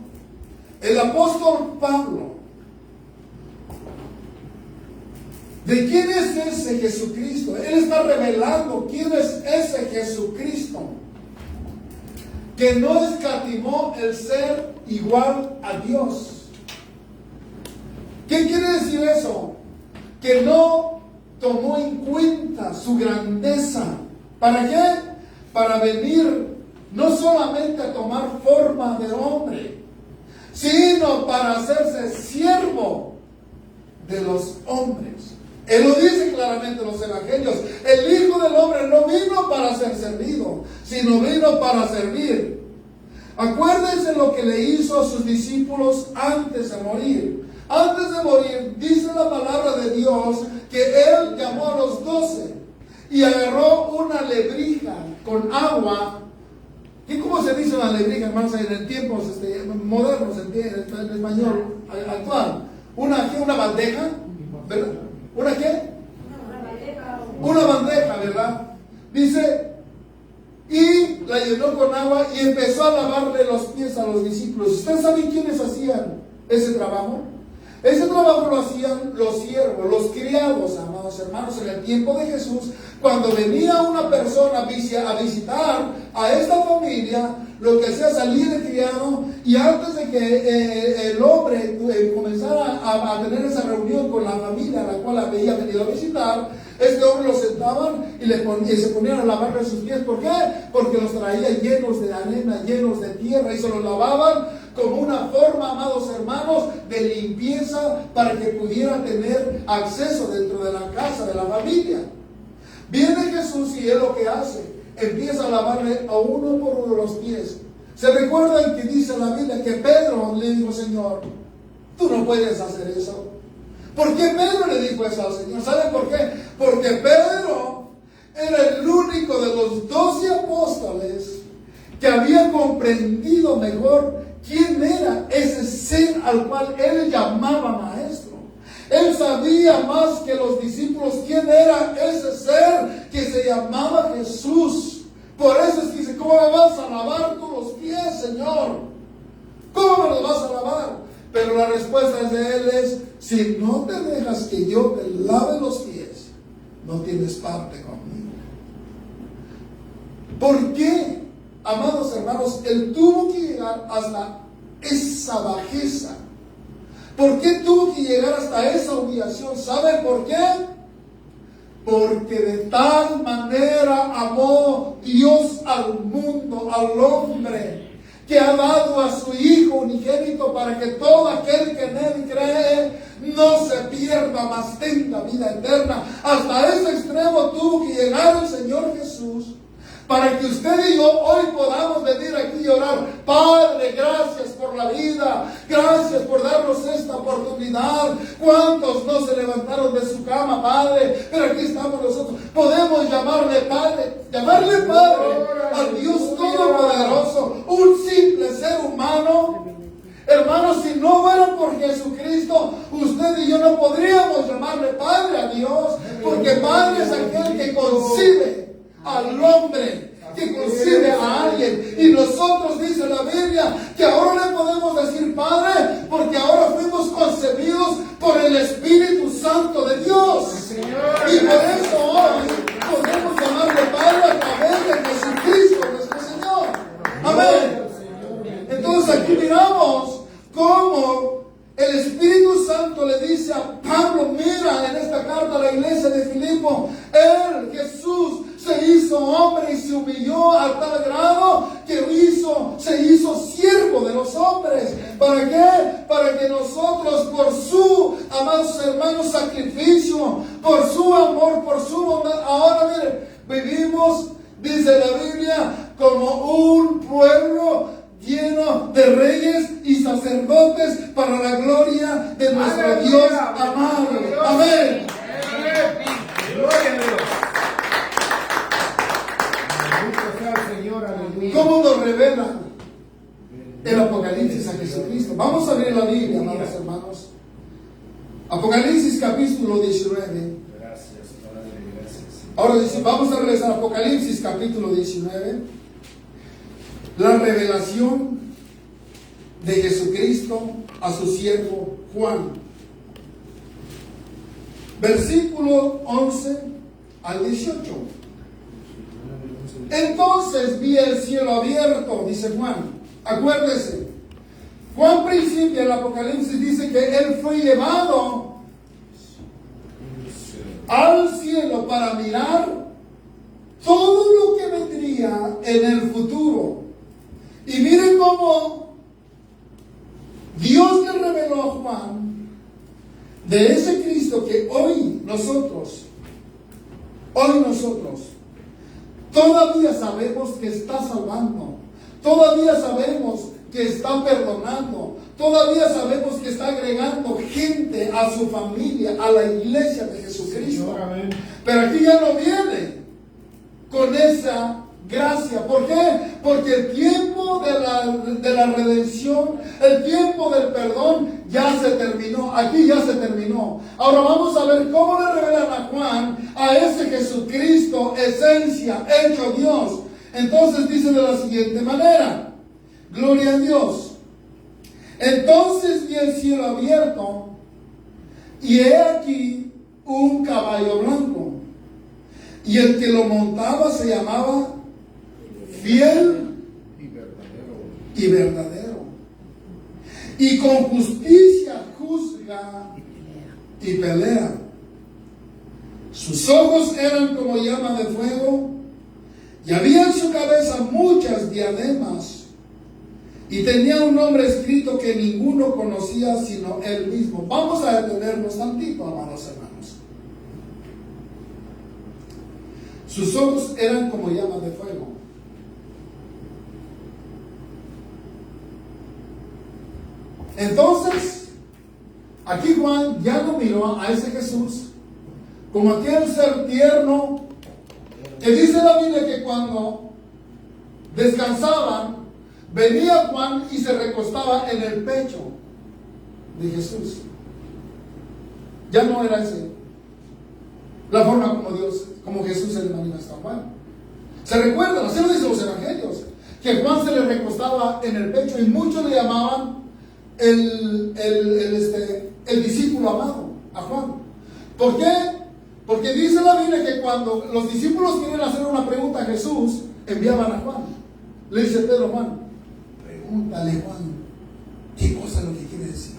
el apóstol Pablo. ¿De quién es ese Jesucristo? Él está revelando quién es ese Jesucristo que no escatimó el ser igual a Dios. ¿Qué quiere decir eso? Que no tomó en cuenta su grandeza. ¿Para qué? Para venir no solamente a tomar forma de hombre, sino para hacerse siervo de los hombres. Él lo dice claramente en los evangelios. El Hijo del Hombre no vino para ser servido, sino vino para servir. Acuérdense lo que le hizo a sus discípulos antes de morir. Antes de morir, dice la palabra de Dios que Él llamó a los 12 y agarró una lebrija con agua. ¿Y cómo se dice una lebrija, hermanos, en el tiempos modernos, en español actual? ¿Una bandeja? ¿Verdad? ¿Una qué? Una bandeja, ¿verdad? Dice, y la llenó con agua y empezó a lavarle los pies a los discípulos. ¿Ustedes saben quiénes hacían ese trabajo? Ese trabajo lo hacían los siervos, los criados, amados hermanos, en el tiempo de Jesús. Cuando venía una persona a visitar a esta familia, lo que hacía salir de criado, y antes de que el hombre comenzara a tener esa reunión con la familia a la cual había venido a visitar, este hombre lo sentaban y se ponían a lavarle sus pies. ¿Por qué? Porque los traía llenos de arena, llenos de tierra, y se los lavaban como una forma, amados hermanos, de limpieza para que pudiera tener acceso dentro de la casa, de la familia. Viene Jesús y es lo que hace. Empieza a lavarle a uno por uno los pies. ¿Se recuerdan que dice la Biblia que Pedro le dijo, Señor, tú no puedes hacer eso? ¿Por qué Pedro le dijo eso al Señor? ¿Saben por qué? Porque Pedro era el único de los 12 apóstoles que había comprendido mejor quién era ese ser al cual él llamaba maestro. Él sabía más que los discípulos quién era ese ser que se llamaba Jesús. Por eso es que dice, ¿cómo me vas a lavar tú los pies, Señor? ¿Cómo me los vas a lavar? Pero la respuesta de él es, si no te dejas que yo te lave los pies, no tienes parte conmigo. ¿Por qué, amados hermanos, él tuvo que llegar hasta esa bajeza? ¿Por qué tuvo que llegar hasta esa humillación? ¿Saben por qué? Porque de tal manera amó Dios al mundo, al hombre, que ha dado a su Hijo unigénito para que todo aquel que en Él cree no se pierda, mas tenga vida eterna. Hasta ese extremo tuvo que llegar el Señor Jesús para que usted y yo hoy podamos venir aquí y orar. Padre, gracias por la vida, gracias por darnos esta oportunidad. ¿Cuántos no se levantaron de su cama, Padre? Pero aquí estamos nosotros. Podemos llamarle Padre al Dios Todopoderoso, un simple ser humano. Hermanos, si no fuera por Jesucristo, usted y yo no podríamos llamarle Padre a Dios, porque Padre es aquel que concibe al hombre, que concibe a alguien. Y nosotros, dice la Biblia, que ahora le podemos decir Padre, porque ahora fuimos concebidos por el Espíritu Santo de Dios. Y por eso hoy podemos llamarle Padre a través de Jesucristo nuestro Señor. Amén. Entonces aquí miramos cómo el Espíritu Santo le dice a Pablo, mira en esta carta a la iglesia de Filipo, Él, Jesús, se hizo hombre y se humilló a tal grado que se hizo siervo de los hombres. ¿Para qué? Para que nosotros, por su, amados hermanos, sacrificio, por su amor, por su bondad, ahora miren, vivimos, dice la Biblia, como un pueblo lleno de reyes y sacerdotes para la gloria de nuestro Dios amado. Amén. Gloria a Dios. ¿Cómo nos revela el Apocalipsis a Jesucristo? Vamos a abrir la Biblia, amados hermanos. Apocalipsis capítulo 19. Gracias, Padre, gracias. Ahora dice, vamos a regresar a Apocalipsis capítulo 19. La revelación de Jesucristo a su siervo Juan. Versículo 11 al 18. Entonces vi el cielo abierto, dice Juan. Acuérdese, Juan principia el Apocalipsis, dice que él fue llevado al cielo para mirar todo lo que vendría en el futuro. Y miren cómo Dios le reveló a Juan de ese Cristo que hoy nosotros todavía sabemos que está salvando, todavía sabemos que está perdonando, todavía sabemos que está agregando gente a su familia, a la iglesia de Jesucristo. Pero aquí ya no viene con esa gracia. ¿Por qué? Porque el tiempo de la redención, el tiempo del perdón ya se terminó. Aquí ya se terminó. Ahora vamos a ver cómo le revelan a Juan a ese Jesucristo, esencia, hecho Dios. Entonces dice de la siguiente manera: gloria a Dios. Entonces vi el cielo abierto y he aquí un caballo blanco, y el que lo montaba se llamaba Fiel y verdadero, y con justicia juzga y pelea. Sus ojos eran como llama de fuego, y había en su cabeza muchas diademas, Y tenía un nombre escrito que ninguno conocía sino él mismo. Vamos a detenernos tantito, amados hermanos. Sus ojos eran como llamas de fuego. Entonces, aquí Juan ya no miró a ese Jesús como aquel ser tierno que dice la Biblia que cuando descansaban, venía Juan y se recostaba en el pecho de Jesús. Ya no era ese la forma como Jesús se le manifestó a Juan. ¿Se recuerdan? Así lo dicen los evangelios, que Juan se le recostaba en el pecho y muchos le llamaban el discípulo amado a Juan. ¿Por qué? Porque dice la Biblia que cuando los discípulos quieren hacer una pregunta a Jesús, enviaban a Juan. Le dice Pedro a Juan, pregúntale Juan, ¿qué cosa es lo que quiere decir?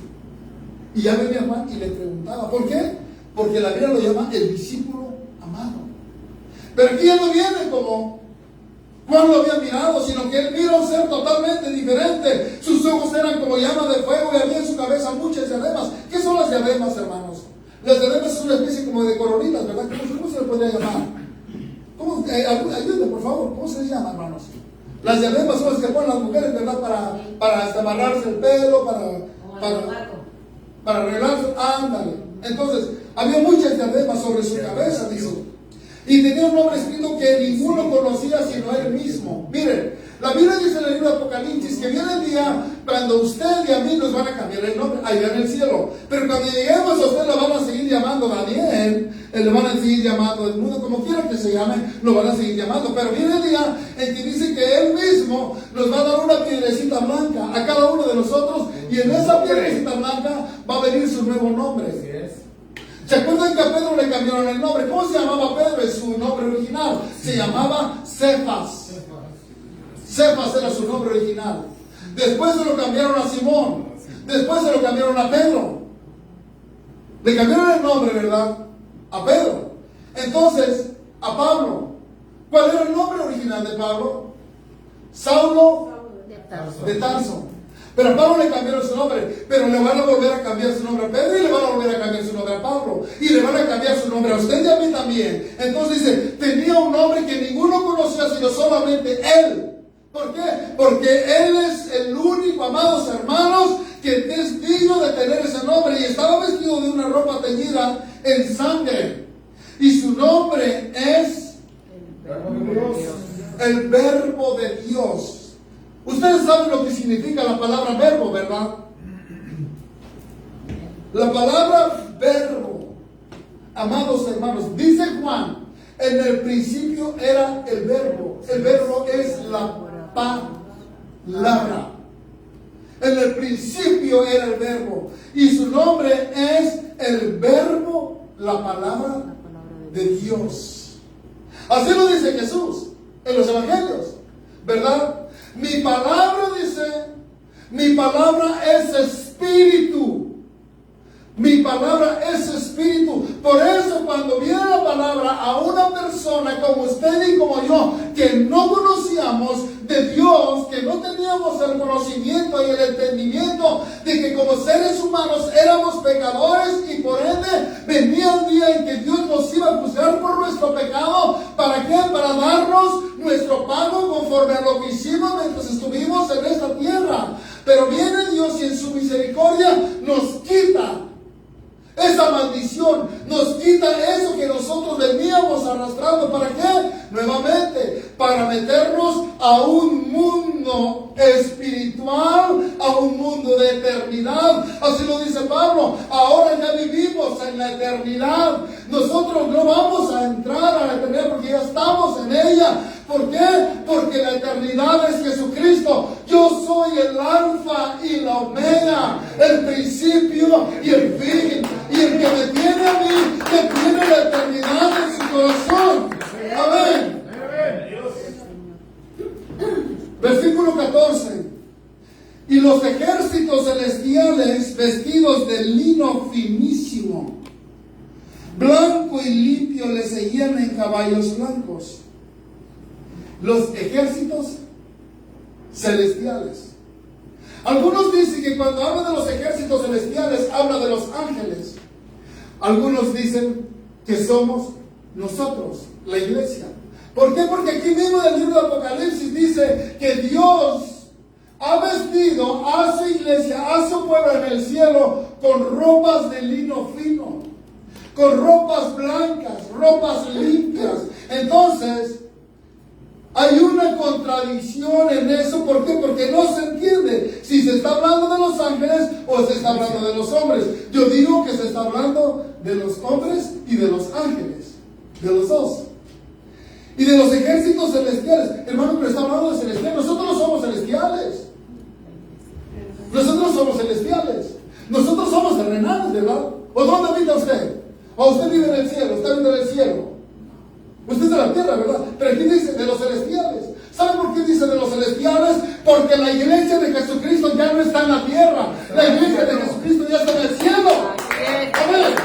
Y ya venía Juan y le preguntaba. ¿Por qué? Porque la Biblia lo llama el discípulo amado. Pero aquí ya no viene como Juan lo había mirado, sino que él mira a un ser totalmente diferente. Sus ojos eran como llamas de fuego y había en su cabeza muchas diademas. ¿Qué son las diademas, hermanos? Las diademas es una especie como de coronitas, ¿verdad? ¿Cómo se le podría llamar? Ayúdenme, por favor. ¿Cómo se les llama, hermanos? Las diademas son las que ponen las mujeres, ¿verdad? Para amarrarse el pelo, para arreglarse. Ándale. Entonces, había muchas diademas sobre su cabeza, dice. Y tenía un nombre escrito que ninguno conocía sino él mismo. Miren, la Biblia dice en el libro de Apocalipsis que viene el día cuando usted y a mí nos van a cambiar el nombre allá en el cielo. Pero cuando lleguemos a usted lo van a seguir llamando Daniel, le van a seguir llamando el mundo, como quiera que se llame, lo van a seguir llamando. Pero viene el día en que dice que él mismo nos va a dar una piedrecita blanca a cada uno de nosotros, y en esa piedrecita blanca va a venir su nuevo nombre. ¿Se acuerdan que a Pedro le cambiaron el nombre? ¿Cómo se llamaba Pedro en su nombre original? Se llamaba Cefas. Cefas era su nombre original. Después se lo cambiaron a Simón. Después se lo cambiaron a Pedro. Le cambiaron el nombre, ¿verdad? A Pedro. Entonces, a Pablo. ¿Cuál era el nombre original de Pablo? Saulo de Tarso. Pero a Pablo le cambiaron su nombre, pero le van a volver a cambiar su nombre a Pedro y le van a volver a cambiar su nombre a Pablo y le van a cambiar su nombre a usted y a mí también. Entonces dice, tenía un nombre que ninguno conocía sino solamente él. ¿Por qué? Porque él es el único, amados hermanos, que es digno de tener ese nombre, y estaba vestido de una ropa teñida en sangre, y su nombre es el Verbo de Dios. Ustedes saben lo que significa la palabra verbo, ¿verdad? La palabra verbo, amados hermanos, dice Juan, en el principio era el verbo. El verbo es la palabra. En el principio era el verbo. Y su nombre es el verbo, la palabra de Dios. Así lo dice Jesús en los evangelios, ¿verdad? Mi palabra, dice, mi palabra es espíritu. Mi palabra es espíritu. Por eso cuando viene la palabra a una persona como usted y como yo, que no conocíamos de Dios, que no teníamos el conocimiento y el entendimiento de que como seres humanos éramos pecadores, y por ende venía el día en que Dios nos iba a juzgar por nuestro pecado. ¿Para qué? Para darnos nuestro pago conforme a lo que hicimos mientras estuvimos en esta tierra. Pero viene Dios y en su misericordia nos quita esa maldición, nos quita eso que nosotros veníamos arrastrando. ¿Para qué? Nuevamente, para meternos a un mundo espiritual, a un mundo de eternidad. Así lo dice Pablo, ahora ya vivimos en la eternidad. Nosotros no vamos a entrar a la eternidad porque ya estamos en ella. ¿Por qué? Porque la eternidad es Jesucristo. Yo soy el alfa y la omega, el principio y el fin. Y el que me tiene a mí, que tiene la eternidad en su corazón. Amén. Versículo 14. Y los ejércitos celestiales, vestidos de lino finísimo, blanco y limpio, le seguían en caballos blancos. Los ejércitos celestiales. Algunos dicen que cuando habla de los ejércitos celestiales, habla de los ángeles. Algunos dicen que somos nosotros, la iglesia. ¿Por qué? Porque aquí mismo en el libro de Apocalipsis dice que Dios ha vestido a su iglesia, a su pueblo en el cielo, con ropas de lino fino, con ropas blancas, ropas limpias. Entonces, hay una contradicción en eso. ¿Por qué? Porque no se entiende si se está hablando de los ángeles o se está hablando de los hombres. Yo digo que se está hablando de los hombres y de los ángeles, de los dos. Y de los ejércitos celestiales. Hermano, pero está hablando de celestiales. Nosotros no somos celestiales. Nosotros somos celestiales. Nosotros somos terrenales, ¿verdad? ¿O dónde habita usted? ¿O usted vive en el cielo? ¿Usted vive en el cielo? Usted es de la tierra, ¿verdad? Pero aquí dice de los celestiales. ¿Sabe por qué dice de los celestiales? Porque la iglesia de Jesucristo ya no está en la tierra. La iglesia de Jesucristo ya está en el cielo. Amén.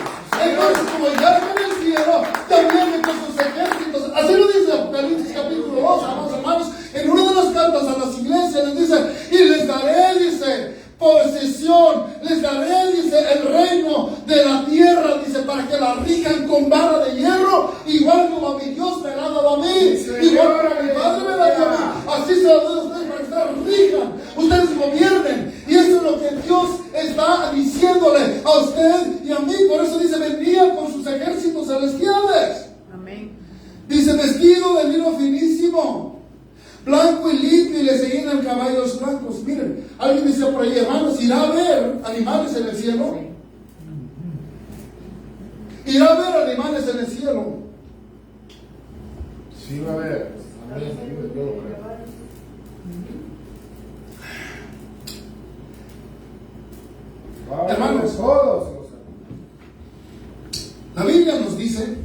Entonces, como ya está en el cielo, también con sus ejércitos. Así lo dice Apocalipsis capítulo 2, amados hermanos. En una de las cartas a las iglesias les dice, y les daré, dice, posesión, les daré, dice, el reino de la tierra, dice, para que la rijan con vara de hierro, igual como a mi Dios me la ha dado a mí, igual como a mi Padre me la ha dado a mí. Así se lo doy a ustedes para que ustedes rijan, ustedes gobiernen. Y eso es lo que Dios está diciéndole a usted y a mí. Por eso dice, vendrían con sus ejércitos celestiales. Amén. Dice, vestido de lino finísimo, blanco y limpio, y le seguían en caballos blancos. Miren, alguien dice por ahí, hermanos, ¿irá a ver animales en el cielo? ¿Irá a ver animales en el cielo? Sí, va a haber. Amén. Yo lo creo. Hermanos, todos. La Biblia nos dice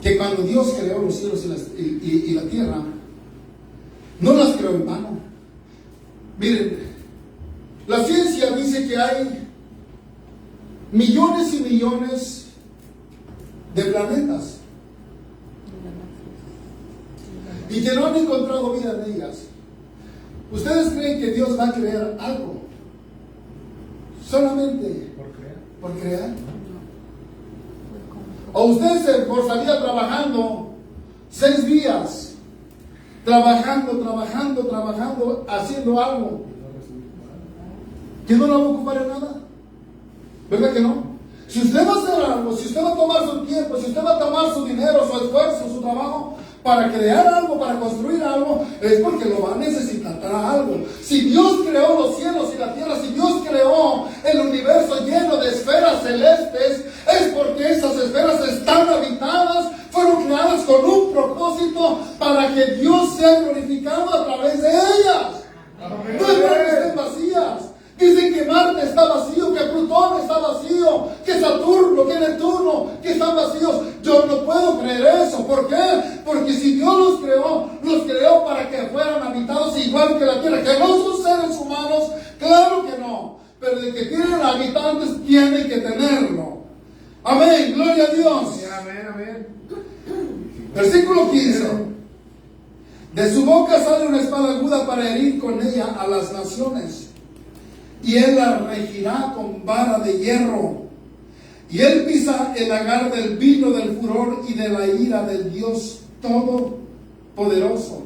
que cuando Dios creó los cielos y la tierra, no las creó en vano. Miren, la ciencia dice que hay millones y millones de planetas y que no han encontrado vida en ellas. ¿Ustedes creen que Dios va a crear algo solamente por crear? ¿O usted se esforzaría trabajando 6 días? Trabajando, haciendo algo que no lo va a ocupar en nada, ¿verdad que no? Si usted va a hacer algo, si usted va a tomar su tiempo, si usted va a tomar su dinero, su esfuerzo, su trabajo para crear algo, para construir algo, es porque lo va a necesitar para algo. Si Dios creó los cielos y la tierra, si Dios creó el universo lleno de esferas celestes, es porque esas esferas están habitadas, fueron creadas con un propósito para que Dios sea glorificado a través de ellas. No es para que estén vacías. Dicen que Marte está vacío, que Plutón está vacío, que Saturno, que Neptuno, que están vacíos. Yo no puedo creer eso. ¿Por qué? Porque si Dios los creó para que fueran habitados igual que la tierra. Que no son seres humanos, claro que no. Pero de que tienen habitantes, tienen que tenerlo. Amén, gloria a Dios. Amén, amén. Versículo 15. De su boca sale una espada aguda para herir con ella a las naciones. Y él la regirá con vara de hierro. Y él pisa el lagar del vino del furor y de la ira del Dios Todopoderoso.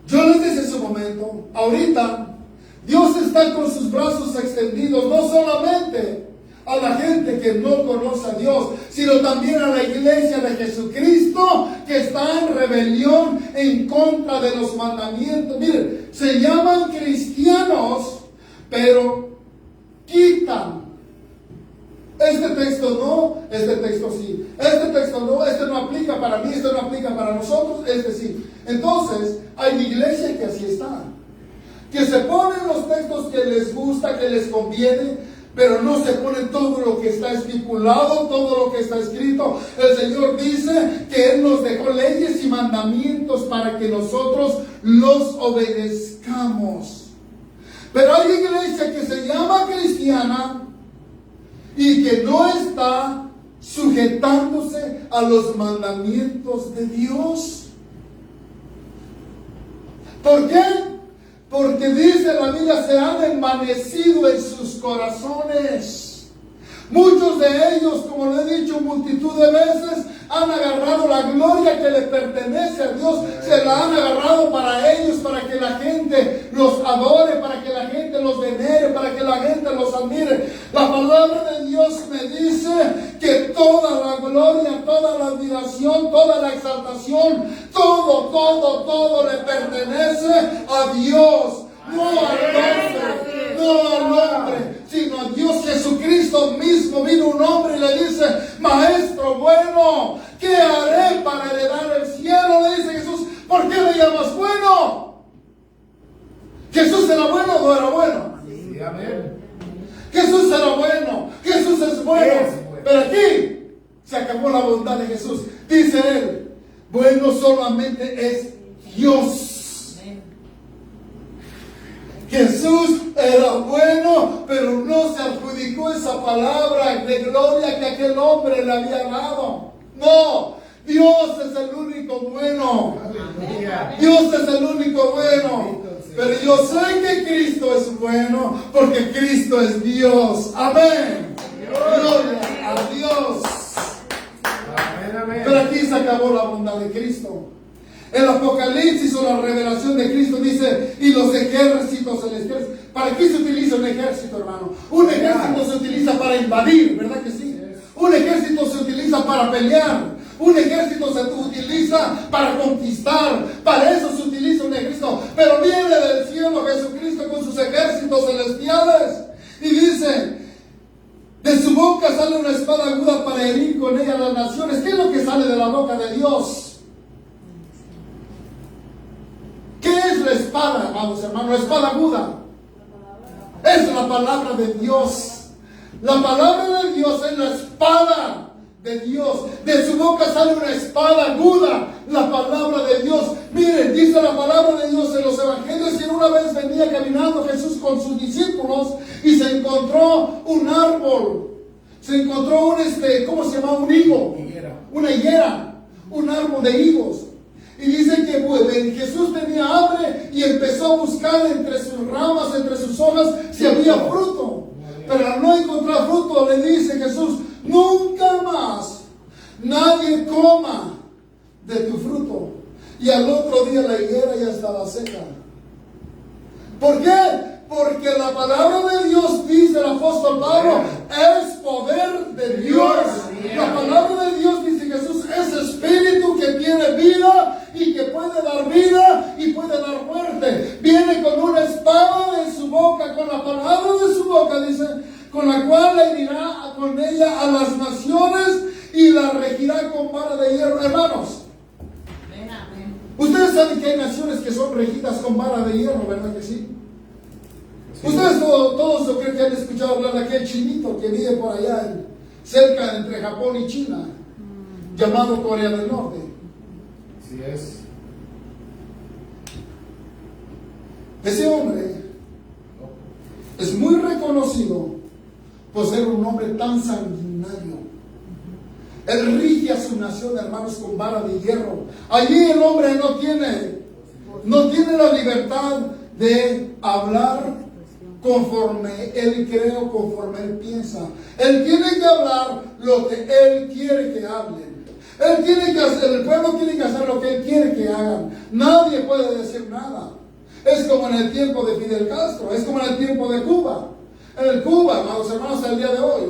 Yo les dije en su momento, ahorita Dios está con sus brazos extendidos, no solamente a la gente que no conoce a Dios, sino también a la iglesia de Jesucristo que está en rebelión en contra de los mandamientos. Miren, se llaman cristianos, pero quitan. Este texto no, este texto sí. Este texto no, este no aplica para mí, este no aplica para nosotros, este sí. Entonces, hay iglesia que así está, que se ponen los textos que les gusta, que les conviene, pero no se ponen todo lo que está estipulado, todo lo que está escrito. El Señor dice que Él nos dejó leyes y mandamientos para que nosotros los obedezcamos. Pero hay iglesia que se llama cristiana y que no está sujetándose a los mandamientos de Dios. ¿Por qué? Porque dice la Biblia, se han envanecido en sus corazones. Muchos de ellos, como lo he dicho multitud de veces, han agarrado la gloria que le pertenece a Dios, se la han agarrado para ellos, para que la gente los adore, para que la gente los venere, para que la gente los admire. La palabra de Dios me dice que toda la gloria, toda la admiración, toda la exaltación, todo le pertenece a Dios. No al hombre, sino a Dios. Jesucristo mismo vino un hombre y le dice: Maestro bueno, ¿qué haré para heredar el cielo? Le dice Jesús: ¿por qué me llamas bueno? ¿Jesús era bueno o no era bueno? Sí, amén. Jesús era bueno, Jesús es bueno. Pero aquí se acabó la bondad de Jesús. Dice él: bueno solamente es Dios. Jesús era bueno, pero no se adjudicó esa palabra de gloria que aquel hombre le había dado. No, Dios es el único bueno. Dios es el único bueno. Pero yo sé que Cristo es bueno, porque Cristo es Dios. Amén. Gloria a Dios. Pero aquí se acabó la bondad de Cristo. El Apocalipsis o la revelación de Cristo dice: y los ejércitos celestiales. ¿Para qué se utiliza un ejército, hermano? Un ejército se utiliza para invadir, ¿verdad que sí? Un ejército se utiliza para pelear. Un ejército se utiliza para conquistar. Para eso se utiliza un ejército. Pero viene del cielo Jesucristo con sus ejércitos celestiales. Y dice: de su boca sale una espada aguda para herir con ella a las naciones. ¿Qué es lo que sale de la boca de Dios? ¿Qué es la espada, amados hermanos? La espada aguda es la palabra de Dios. La palabra de Dios es la espada de Dios. De su boca sale una espada aguda, la palabra de Dios. Miren, dice la palabra de Dios en los evangelios que una vez venía caminando Jesús con sus discípulos y se encontró un árbol. Se encontró ¿cómo se llama? Un higo. Una higuera. Un árbol de higos. Y dice que Jesús tenía hambre y empezó a buscar entre sus ramas, entre sus hojas, si había fruto. Pero al no encontrar fruto, le dice Jesús: nunca más nadie coma de tu fruto. Y al otro día la higuera ya estaba seca. ¿Por qué? Porque la palabra de Dios, dice el apóstol Pablo, es poder de Dios. La palabra de Dios, dice Jesús, es espíritu que tiene vida y que puede dar vida y puede dar muerte. Viene con una espada en su boca, con la palabra de su boca, dice, con la cual le herirá con ella a las naciones y la regirá con vara de hierro. Hermanos, ustedes saben que hay naciones que son regidas con vara de hierro, ¿verdad que sí? Ustedes todos yo creo que han escuchado hablar de aquel chinito que vive por allá cerca entre Japón y China, llamado Corea del Norte. Así es. Ese hombre es muy reconocido por ser un hombre tan sanguinario. Él rige a su nación, hermanos, con vara de hierro. Allí el hombre no tiene la libertad de hablar conforme él cree o conforme él piensa. Él tiene que hablar lo que él quiere que hablen. El pueblo tiene que hacer lo que él quiere que hagan. Nadie puede decir nada. Es como en el tiempo de Fidel Castro, es como en el tiempo de Cuba. En el Cuba, amados hermanos, al día de hoy,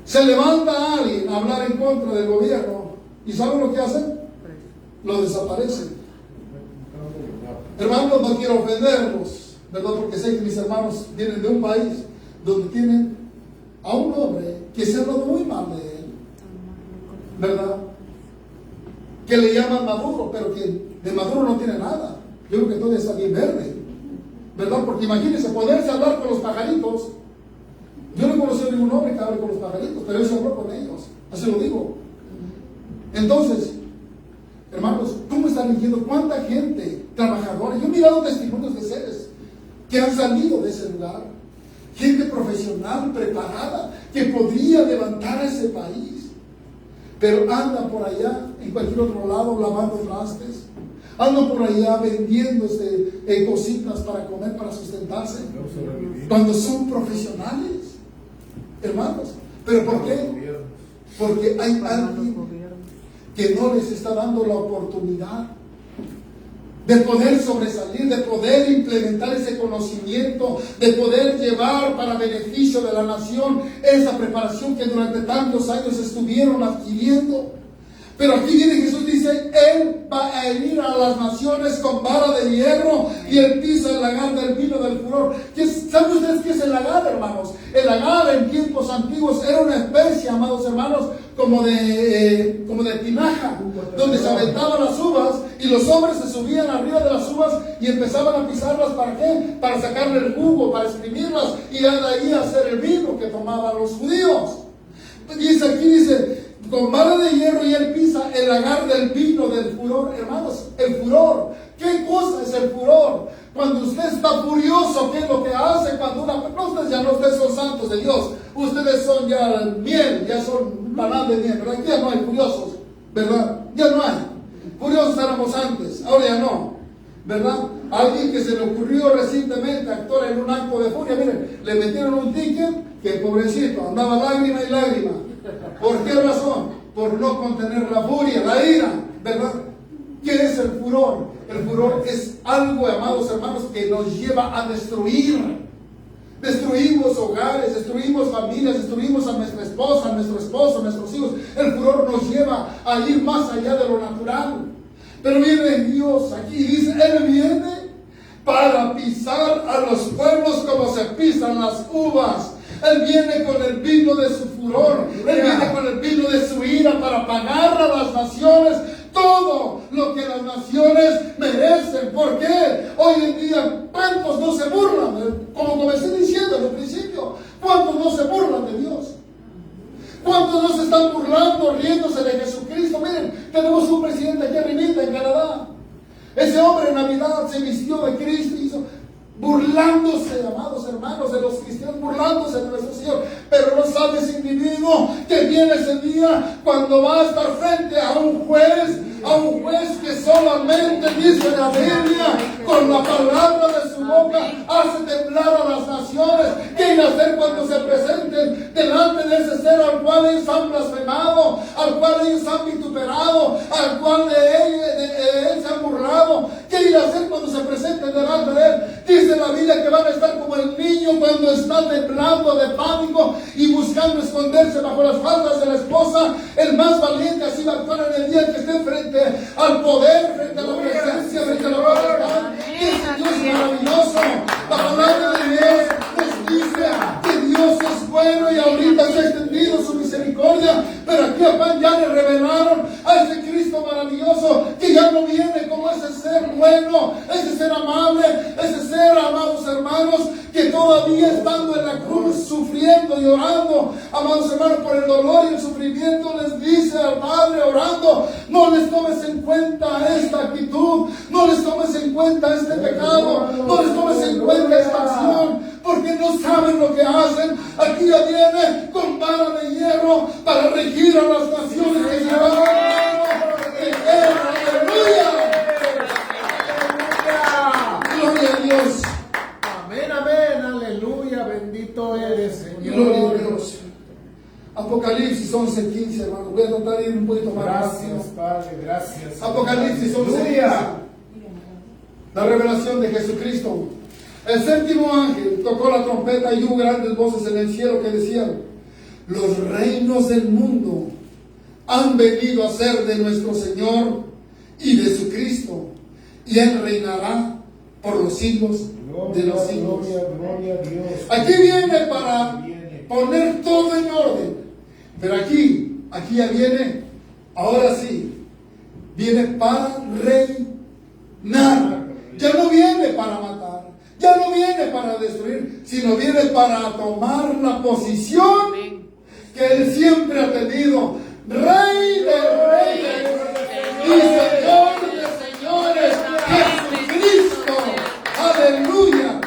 se levanta alguien a hablar en contra del gobierno y ¿saben lo que hacen? Lo desaparecen. Hermanos, no quiero ofenderlos, ¿verdad? Porque sé que mis hermanos vienen de un país donde tienen a un hombre que se ha hablado muy mal de él, ¿verdad? Que le llaman Maduro, pero que de Maduro no tiene nada. Yo creo que todo está bien verde, ¿verdad? Porque imagínense poderse hablar con los pajaritos. Yo no he conocido a ningún hombre que hable con los pajaritos, pero él se habló con ellos, así lo digo. Entonces, hermanos, ¿cómo están eligiendo cuánta gente trabajadora? Yo he mirado testimonios de seres que han salido de ese lugar, gente profesional, preparada, que podría levantar a ese país, pero andan por allá, en cualquier otro lado, lavando trastes, andan por allá vendiendo cositas para comer, para sustentarse, cuando son profesionales, hermanos. ¿Pero por qué? Porque hay alguien que no les está dando la oportunidad de poder sobresalir, de poder implementar ese conocimiento, de poder llevar para beneficio de la nación esa preparación que durante tantos años estuvieron adquiriendo. Pero aquí viene Jesús, dice, Él va a herir a las naciones con vara de hierro y Él pisa el lagar del vino del furor. ¿Saben ustedes qué es el lagar, hermanos? El lagar en tiempos antiguos era una especie, amados hermanos, como de tinaja, donde se aventaban las uvas y los hombres se subían arriba de las uvas y empezaban a pisarlas. ¿Para qué? Para sacarle el jugo, para exprimirlas y de ahí hacer el vino que tomaban los judíos. Dice aquí, dice, con vara de hierro y Él pisa el lagar del vino del furor. Hermanos, el furor, ¿qué cosa es el furor? Cuando usted está furioso, ¿qué es lo que hace? Cuando ustedes ya no, ustedes son santos de Dios, ustedes son ya miel, ya son panal de miel, ¿verdad? Ya no hay furiosos, ¿verdad? Ya no hay. Furiosos éramos antes, ahora ya no, ¿verdad? Alguien que se le ocurrió recientemente actuar en un acto de furia, miren, le metieron un ticket que pobrecito andaba lágrima y lágrima. ¿Por qué razón? Por no contener la furia, la ira, ¿verdad? ¿Qué es el furor? El furor es algo, amados hermanos, que nos lleva a destruir. Destruimos hogares, destruimos familias, destruimos a nuestra esposa, a nuestro esposo, a nuestros hijos. El furor nos lleva a ir más allá de lo natural. Pero viene Dios aquí y dice, Él viene para pisar a los pueblos como se pisan las uvas. Él viene con el vino de su furor, Él viene con el vino de su ira para pagar a las naciones todo lo que las naciones merecen. ¿Por qué? Hoy en día, ¿cuántos no se burlan? Como comencé diciendo en el principio, ¿cuántos no se burlan de Dios? ¿Cuántos no se están burlando, riéndose de Jesucristo? Miren, tenemos un presidente aquí arriba en Canadá. Ese hombre en Navidad se vistió de Cristo y hizo, burlándose, amados hermanos, de los cristianos, burlándose de nuestro Señor. Pero no sabe ese individuo que viene ese día cuando va a estar frente a un juez que solamente dice la Biblia, con la palabra de su boca hace temblar a las naciones. ¿Qué irá a hacer cuando se presenten delante de ese ser al cual ellos han blasfemado, al cual ellos han vituperado, al cual de él se han burlado? ¿Qué irá a hacer cuando se presenten delante de él? Dice la Biblia que van a estar como el niño cuando está temblando de pánico y buscando esconderse bajo las faldas de la esposa. El más valiente así va a actuar en el día que esté frente al poder, frente a la presencia, frente a la potestad. Ese Dios es maravilloso. La palabra de Dios nos dice que Dios es bueno y ahorita se ha extendido su misericordia, pero aquí acá ya le revelaron a ese Cristo maravilloso que ya no viene como ese ser bueno, ese ser amable, ese ser, amados hermanos, que todavía estando en la cruz, sufriendo y orando, amados hermanos, por el dolor y el sufrimiento, les dice al Padre orando, no les tomes en cuenta esta actitud, no les tomes en cuenta este pecado, no les tomes en cuenta esta acción, porque no saben lo que hacen. Aquí ya viene con vara de hierro para regir a las naciones que llevaron. ¡Aleluya! ¡Gloria a Dios! Amén, amén, aleluya, bendito eres, Señor. Gloria a Dios. Apocalipsis 11:15, hermano. Voy a tratar de ir un poquito más Gracias, rápido. Padre, gracias. Apocalipsis 11:15. Aleluya. La revelación de Jesucristo. El séptimo ángel tocó la trompeta y hubo grandes voces en el cielo que decían: los reinos del mundo han venido a ser de nuestro Señor y de su Cristo, y Él reinará por los siglos de los siglos. Gloria a Dios. Aquí viene para poner todo en orden, pero aquí ya viene, ahora sí, viene para reinar. Ya no viene para matar, ya no viene para destruir, sino viene para tomar la posición que Él siempre ha tenido: Rey de reyes y Señor de señores, Jesucristo. Aleluya.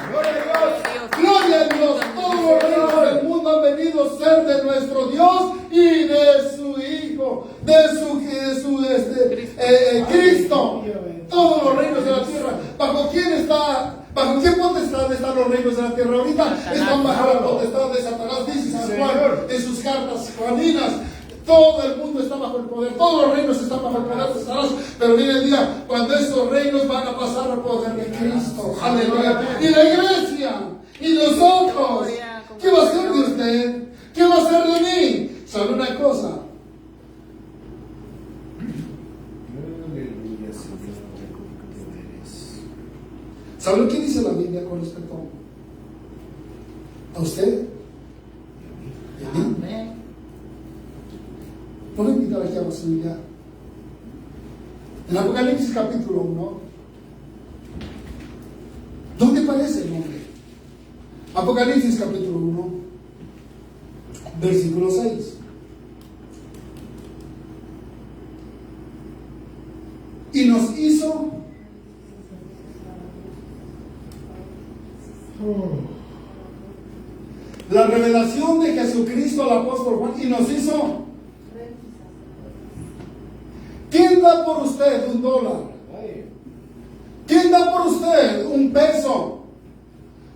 Gloria a Dios. Todos los reinos del mundo han venido a ser de nuestro Dios y de su Hijo, de su Cristo. Todos ¿Bajo quién potestad están los reinos de la tierra ahorita? Están bajo la potestad de Satanás, dice San Juan en sus cartas juaninas. Todo el mundo está bajo el poder, todos los reinos están bajo el poder de Satanás, pero viene el día cuando estos reinos van a pasar al poder de Cristo. Aleluya. Y la iglesia, y nosotros, ¿qué va a ser de usted? ¿Qué va a ser de mí? ¿Sabe una cosa? ¿Sabe qué dice la Biblia con respecto a usted? ¿Y a mí? No le invito aquí a la Biblia. En Apocalipsis capítulo 1, ¿dónde aparece el nombre? Apocalipsis capítulo 1, versículo 6. Y nos hizo la revelación de Jesucristo al apóstol Juan, y nos hizo. ¿Quién da por usted $1? ¿Quién da por usted $1?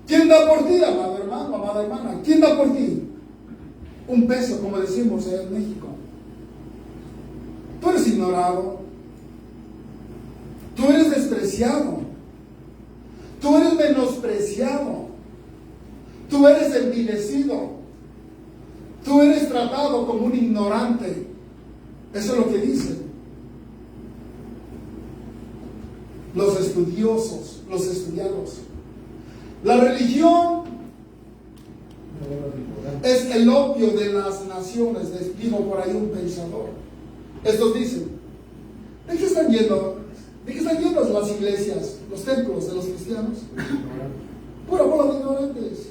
¿Quién da por ti, amado hermano, amada hermana? ¿Quién da por ti $1, como decimos en México? Tú eres ignorado, tú eres despreciado, tú eres menospreciado, tú eres envilecido, tú eres tratado como un ignorante. Eso es lo que dicen los estudiosos, los estudiados. La religión es el opio de las naciones, dijo por ahí un pensador. Estos dicen, ¿de qué están yendo? ¿De qué están yendo las iglesias, los templos de los cristianos? Pura bola de ignorantes.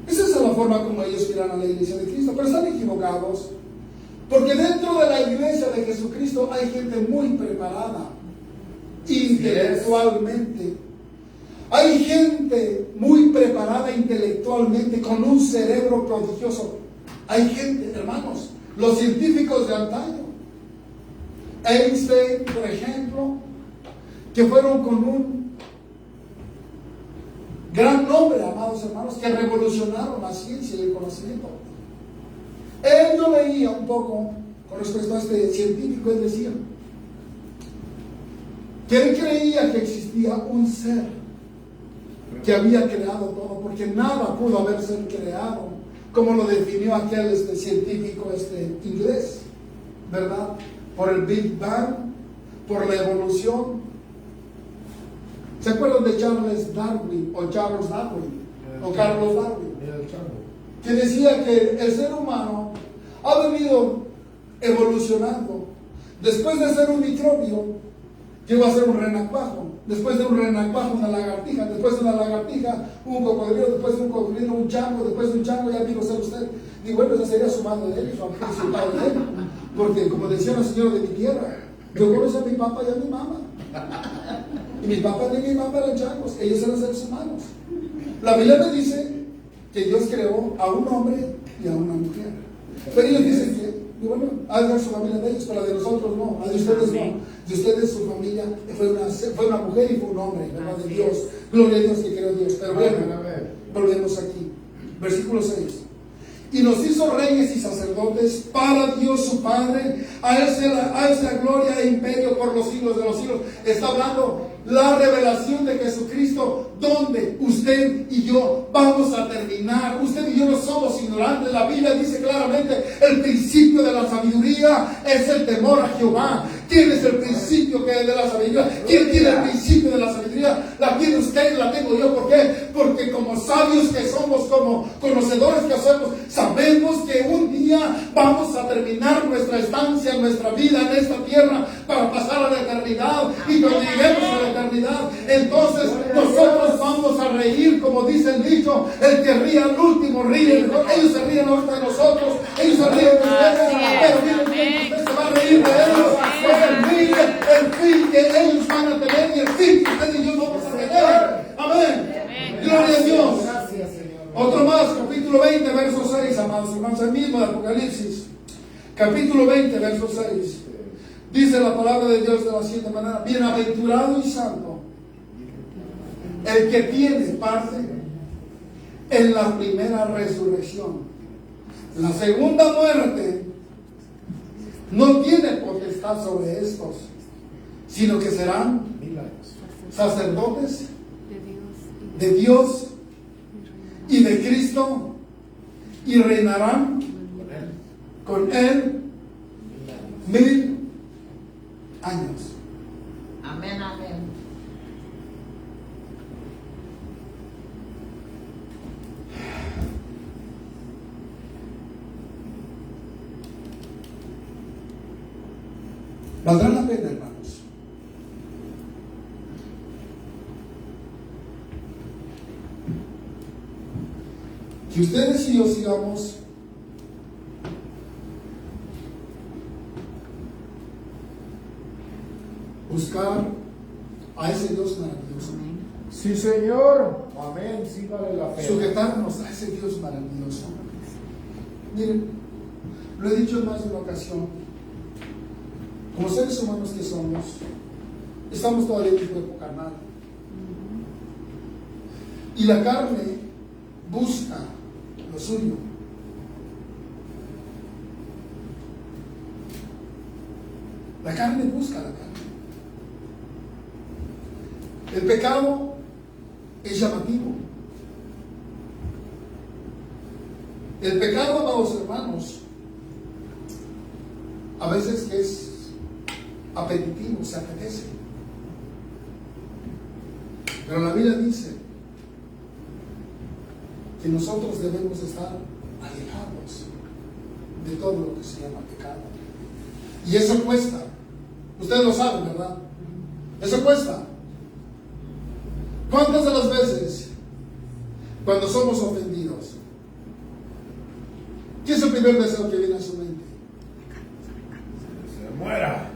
Esa es la forma como ellos miran a la iglesia de Cristo, pero están equivocados. Porque dentro de la iglesia de Jesucristo hay gente muy preparada intelectualmente. Hay gente muy preparada intelectualmente con un cerebro prodigioso. Hay gente, hermanos, los científicos de antaño, Einstein, por ejemplo, que fueron con un gran nombre, amados hermanos, que revolucionaron la ciencia y el conocimiento. Yo leía un poco con respecto a este científico. Él decía que él creía que existía un ser que había creado todo, porque nada pudo haber sido creado como lo definió aquel científico inglés, ¿verdad? Por el Big Bang, por la evolución. ¿Se acuerdan de Charles Darwin o Carlos Darwin? Que decía que el ser humano ha venido evolucionando. Después de ser un microbio, llegó a ser un renacuajo. Después de un renacuajo, una lagartija. Después de una lagartija, un cocodrilo. Después de un cocodrilo, un chango. Después de un chango, ya vino a ser usted. Y bueno, esa sería su madre de él y su padre de él. Porque, como decía la señora de mi tierra, yo conocí a mi papá y a mi mamá. Y mi papá y mi mamá eran changos. Ellos eran seres humanos. La Biblia me dice que Dios creó a un hombre y a una mujer. Pero ellos dicen que, bueno, ha de dar su familia de ellos, pero la de nosotros no, la de ustedes no. De ustedes su familia fue una mujer y fue un hombre, ¿verdad? De Dios. Gloria a Dios que creó Dios. Pero bueno, volvemos aquí. Versículo 6. Y nos hizo reyes y sacerdotes para Dios su Padre. A él sea gloria e imperio por los siglos de los siglos. Está hablando la revelación de Jesucristo, donde usted y yo vamos a terminar. Usted y yo no somos ignorantes. La Biblia dice claramente: el principio de la sabiduría es el temor a Jehová. ¿Quién es el principio de la sabiduría? ¿Quién tiene el principio de la sabiduría? La tiene usted, la tengo yo. ¿Por qué? Porque como sabios que somos, como conocedores que somos, sabemos que un día vamos a terminar nuestra estancia, nuestra vida en esta tierra para pasar a la eternidad. Y cuando lleguemos a la eternidad, entonces nosotros vamos a reír, como dice el dicho: el que ríe al último ríe. Ellos se ríen ahorita de nosotros, ellos se ríen de ustedes, pero miren, usted se va a reír de ellos. El fin que ellos van a tener y el fin que usted y yo vamos a tener. Amén. Gloria a Dios. Otro más, capítulo 20, verso 6, amados hermanos, el mismo de Apocalipsis. Capítulo 20, verso 6. Dice la palabra de Dios de la siguiente manera: bienaventurado y santo el que tiene parte en la primera resurrección. La segunda muerte no tiene potestad sobre estos, sino que serán sacerdotes de Dios y de Cristo, y reinarán con Él 1000 años. Amén, amén. ¿Valdrá la pena, hermanos? Que ustedes y yo sigamos buscar a ese Dios maravilloso, Sí, Señor. Amén. Sí vale la pena. sujetarnos a ese Dios maravilloso. Miren, lo he dicho en más de una ocasión, como seres humanos que somos, estamos todavía en un cuerpo carnal. Y la carne busca lo suyo. La carne busca la carne. El pecado es llamativo. El pecado, amados hermanos, a veces es apetitivo, se apetece. Pero la Biblia dice que nosotros debemos estar alejados de todo lo que se llama pecado. Y eso cuesta. Ustedes lo saben, ¿verdad? Eso cuesta. ¿Cuántas de las veces, cuando somos ofendidos, qué es el primer deseo que viene a su mente? Se muera.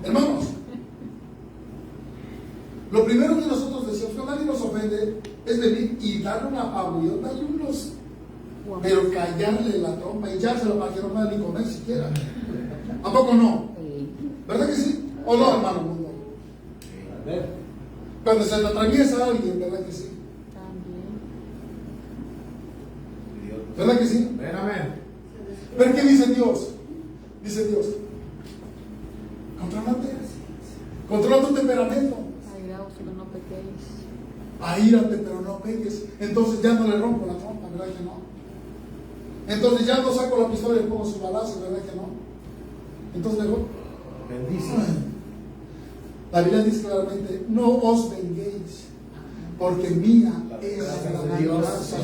Hermanos, lo primero que nosotros decimos cuando alguien nos ofende es venir y darle una pabullota y unos, pero callarle la trompa y echársela para que no pueda ni comer siquiera. ¿A poco no? ¿Verdad que sí? ¿O no, hermano mundo? Cuando se le atraviesa a alguien, ¿verdad que sí? ¿Verdad que sí? Amén, amén. ¿Pero qué dice Dios? Dice Dios: contrólate, controla tu temperamento. Airaos, pero no pequéis. Aírate, pero no pegues. Entonces ya no le rompo la trompa, ¿verdad que no? Entonces ya no saco la pistola y le pongo su balazo, ¿verdad que no? Entonces le digo, Bendice. la Biblia dice claramente: no os venguéis, porque mía es la venganza.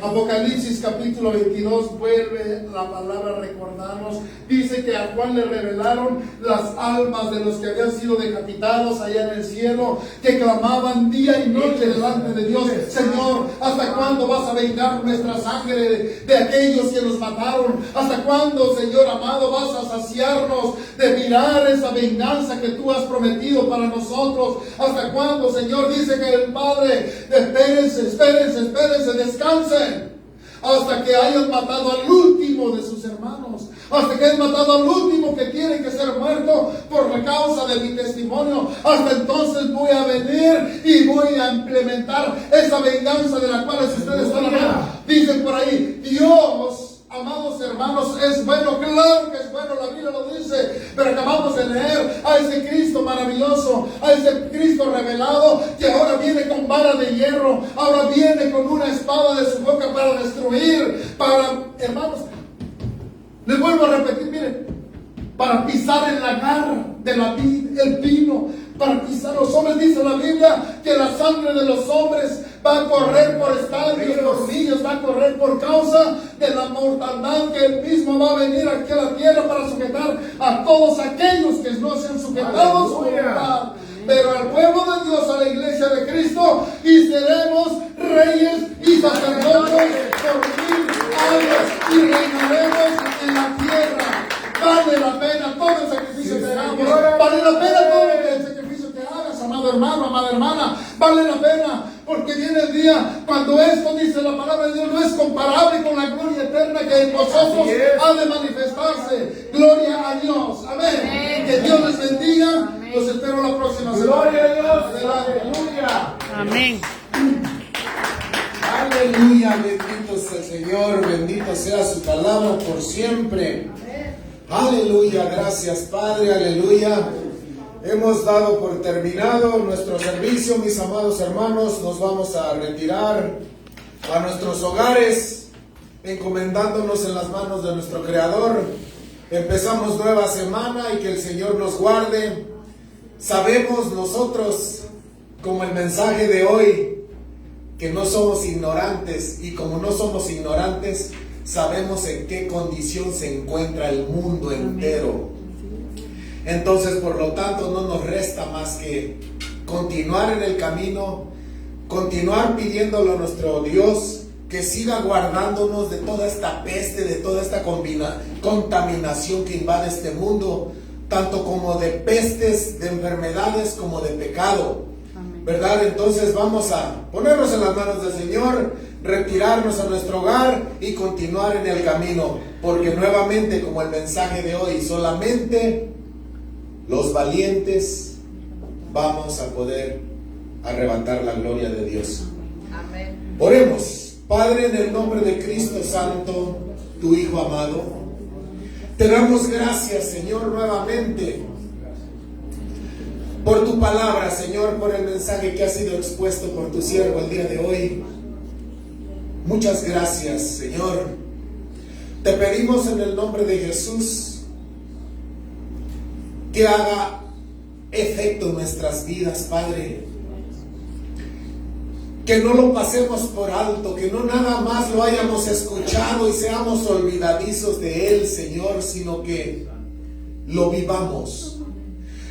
Apocalipsis capítulo 22 vuelve la palabra a recordarnos. Dice que a Juan le revelaron las almas de los que habían sido decapitados allá en el cielo, que clamaban día y noche delante de Dios: Señor, ¿hasta cuándo vas a vengar nuestra sangre de aquellos que nos mataron? ¿Hasta cuándo, Señor amado, vas a saciarnos de mirar esa venganza que tú has prometido para nosotros? ¿Hasta cuándo, Señor? Dice que el Padre: espérense, descansen, hasta que hayan matado al último de sus hermanos, hasta que hayan matado al último que tiene que ser muerto por la causa de mi testimonio. Hasta entonces voy a venir y voy a implementar esa venganza de la cual ustedes están hablando. Dicen por ahí: Dios, amados hermanos, es bueno. Claro que es bueno, la Biblia lo dice. Pero acabamos de leer a ese Cristo maravilloso, a ese Cristo revelado, que ahora viene con vara de hierro, ahora viene con una espada de su boca para destruir, para, hermanos, les vuelvo a repetir, miren, para pisar el lagar de la vid, el pino, para pisar los hombres. Dice la Biblia que la sangre de los hombres va a correr por estadios, por millas, va a correr por causa de la mortandad, que Él mismo va a venir aquí a la tierra para sujetar a todos aquellos que no sean sujetados por voluntad. Pero al pueblo de Dios, a la iglesia de Cristo, y seremos reyes y sacerdotes por 1000 años y reinaremos en la tierra. Vale la pena todo el sacrificio que hagamos. Vale la pena todo el sacrificio que hagas, amado amado hermano, amada hermana, vale la pena, porque viene el día cuando esto, dice la palabra de Dios, no es comparable con la gloria eterna que en nosotros ha de manifestarse. Gloria a Dios. Amén. Amén. Que Dios les bendiga. Amén. Los espero la próxima semana. Gloria a Dios. Adelante. Aleluya. Amén. Aleluya, bendito sea el Señor, bendito sea su palabra por siempre. Aleluya, gracias Padre, aleluya. Hemos dado por terminado nuestro servicio, mis amados hermanos. Nos vamos a retirar a nuestros hogares, encomendándonos en las manos de nuestro Creador. Empezamos nueva semana y que el Señor nos guarde. Sabemos nosotros, como el mensaje de hoy, que no somos ignorantes, y como no somos ignorantes, sabemos en qué condición se encuentra el mundo entero. Entonces, por lo tanto, no nos resta más que continuar en el camino, continuar pidiéndole a nuestro Dios que siga guardándonos de toda esta peste, de toda esta contaminación que invade este mundo, tanto como de pestes, de enfermedades, como de pecado. ¿Verdad? Entonces vamos a ponernos en las manos del Señor, retirarnos a nuestro hogar y continuar en el camino, porque nuevamente, como el mensaje de hoy, solamente los valientes vamos a poder arrebatar la gloria de Dios. Amén. Oremos. Padre, en el nombre de Cristo Santo, tu Hijo amado, te damos gracias, Señor, nuevamente por tu palabra, Señor, por el mensaje que ha sido expuesto por tu siervo el día de hoy. Muchas gracias, Señor. Te pedimos en el nombre de Jesús que haga efecto en nuestras vidas, Padre. Que no lo pasemos por alto, que no nada más lo hayamos escuchado y seamos olvidadizos de él, Señor, sino que lo vivamos.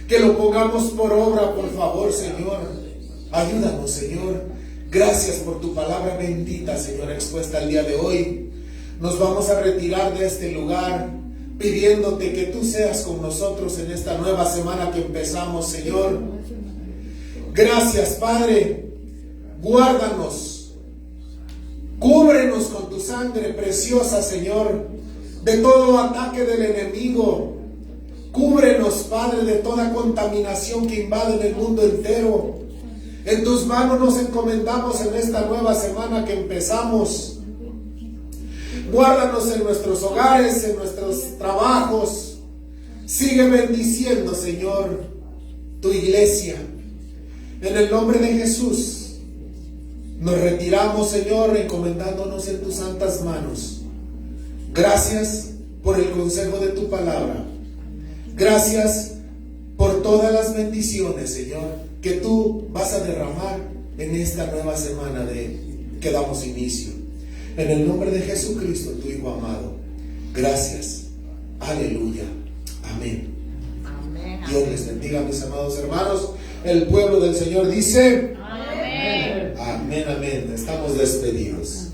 Que lo pongamos por obra, por favor, Señor. Ayúdanos, Señor. Gracias por tu palabra bendita, Señor, expuesta el día de hoy. Nos vamos a retirar de este lugar pidiéndote que tú seas con nosotros en esta nueva semana que empezamos, Señor. Gracias, Padre. Guárdanos. Cúbrenos con tu sangre preciosa, Señor, de todo ataque del enemigo. Cúbrenos, Padre, de toda contaminación que invade en el mundo entero. En tus manos nos encomendamos en esta nueva semana que empezamos. Guárdanos en nuestros hogares, en nuestros trabajos. Sigue bendiciendo, Señor, tu iglesia. En el nombre de Jesús, nos retiramos, Señor, encomendándonos en tus santas manos. Gracias por el consejo de tu palabra. Gracias por todas las bendiciones, Señor, que tú vas a derramar en esta nueva semana que damos inicio. En el nombre de Jesucristo, tu Hijo amado. Gracias. Aleluya. Amén. Amén. Dios les bendiga, mis amados hermanos. El pueblo del Señor dice: Amén. amén, amén. Estamos despedidos.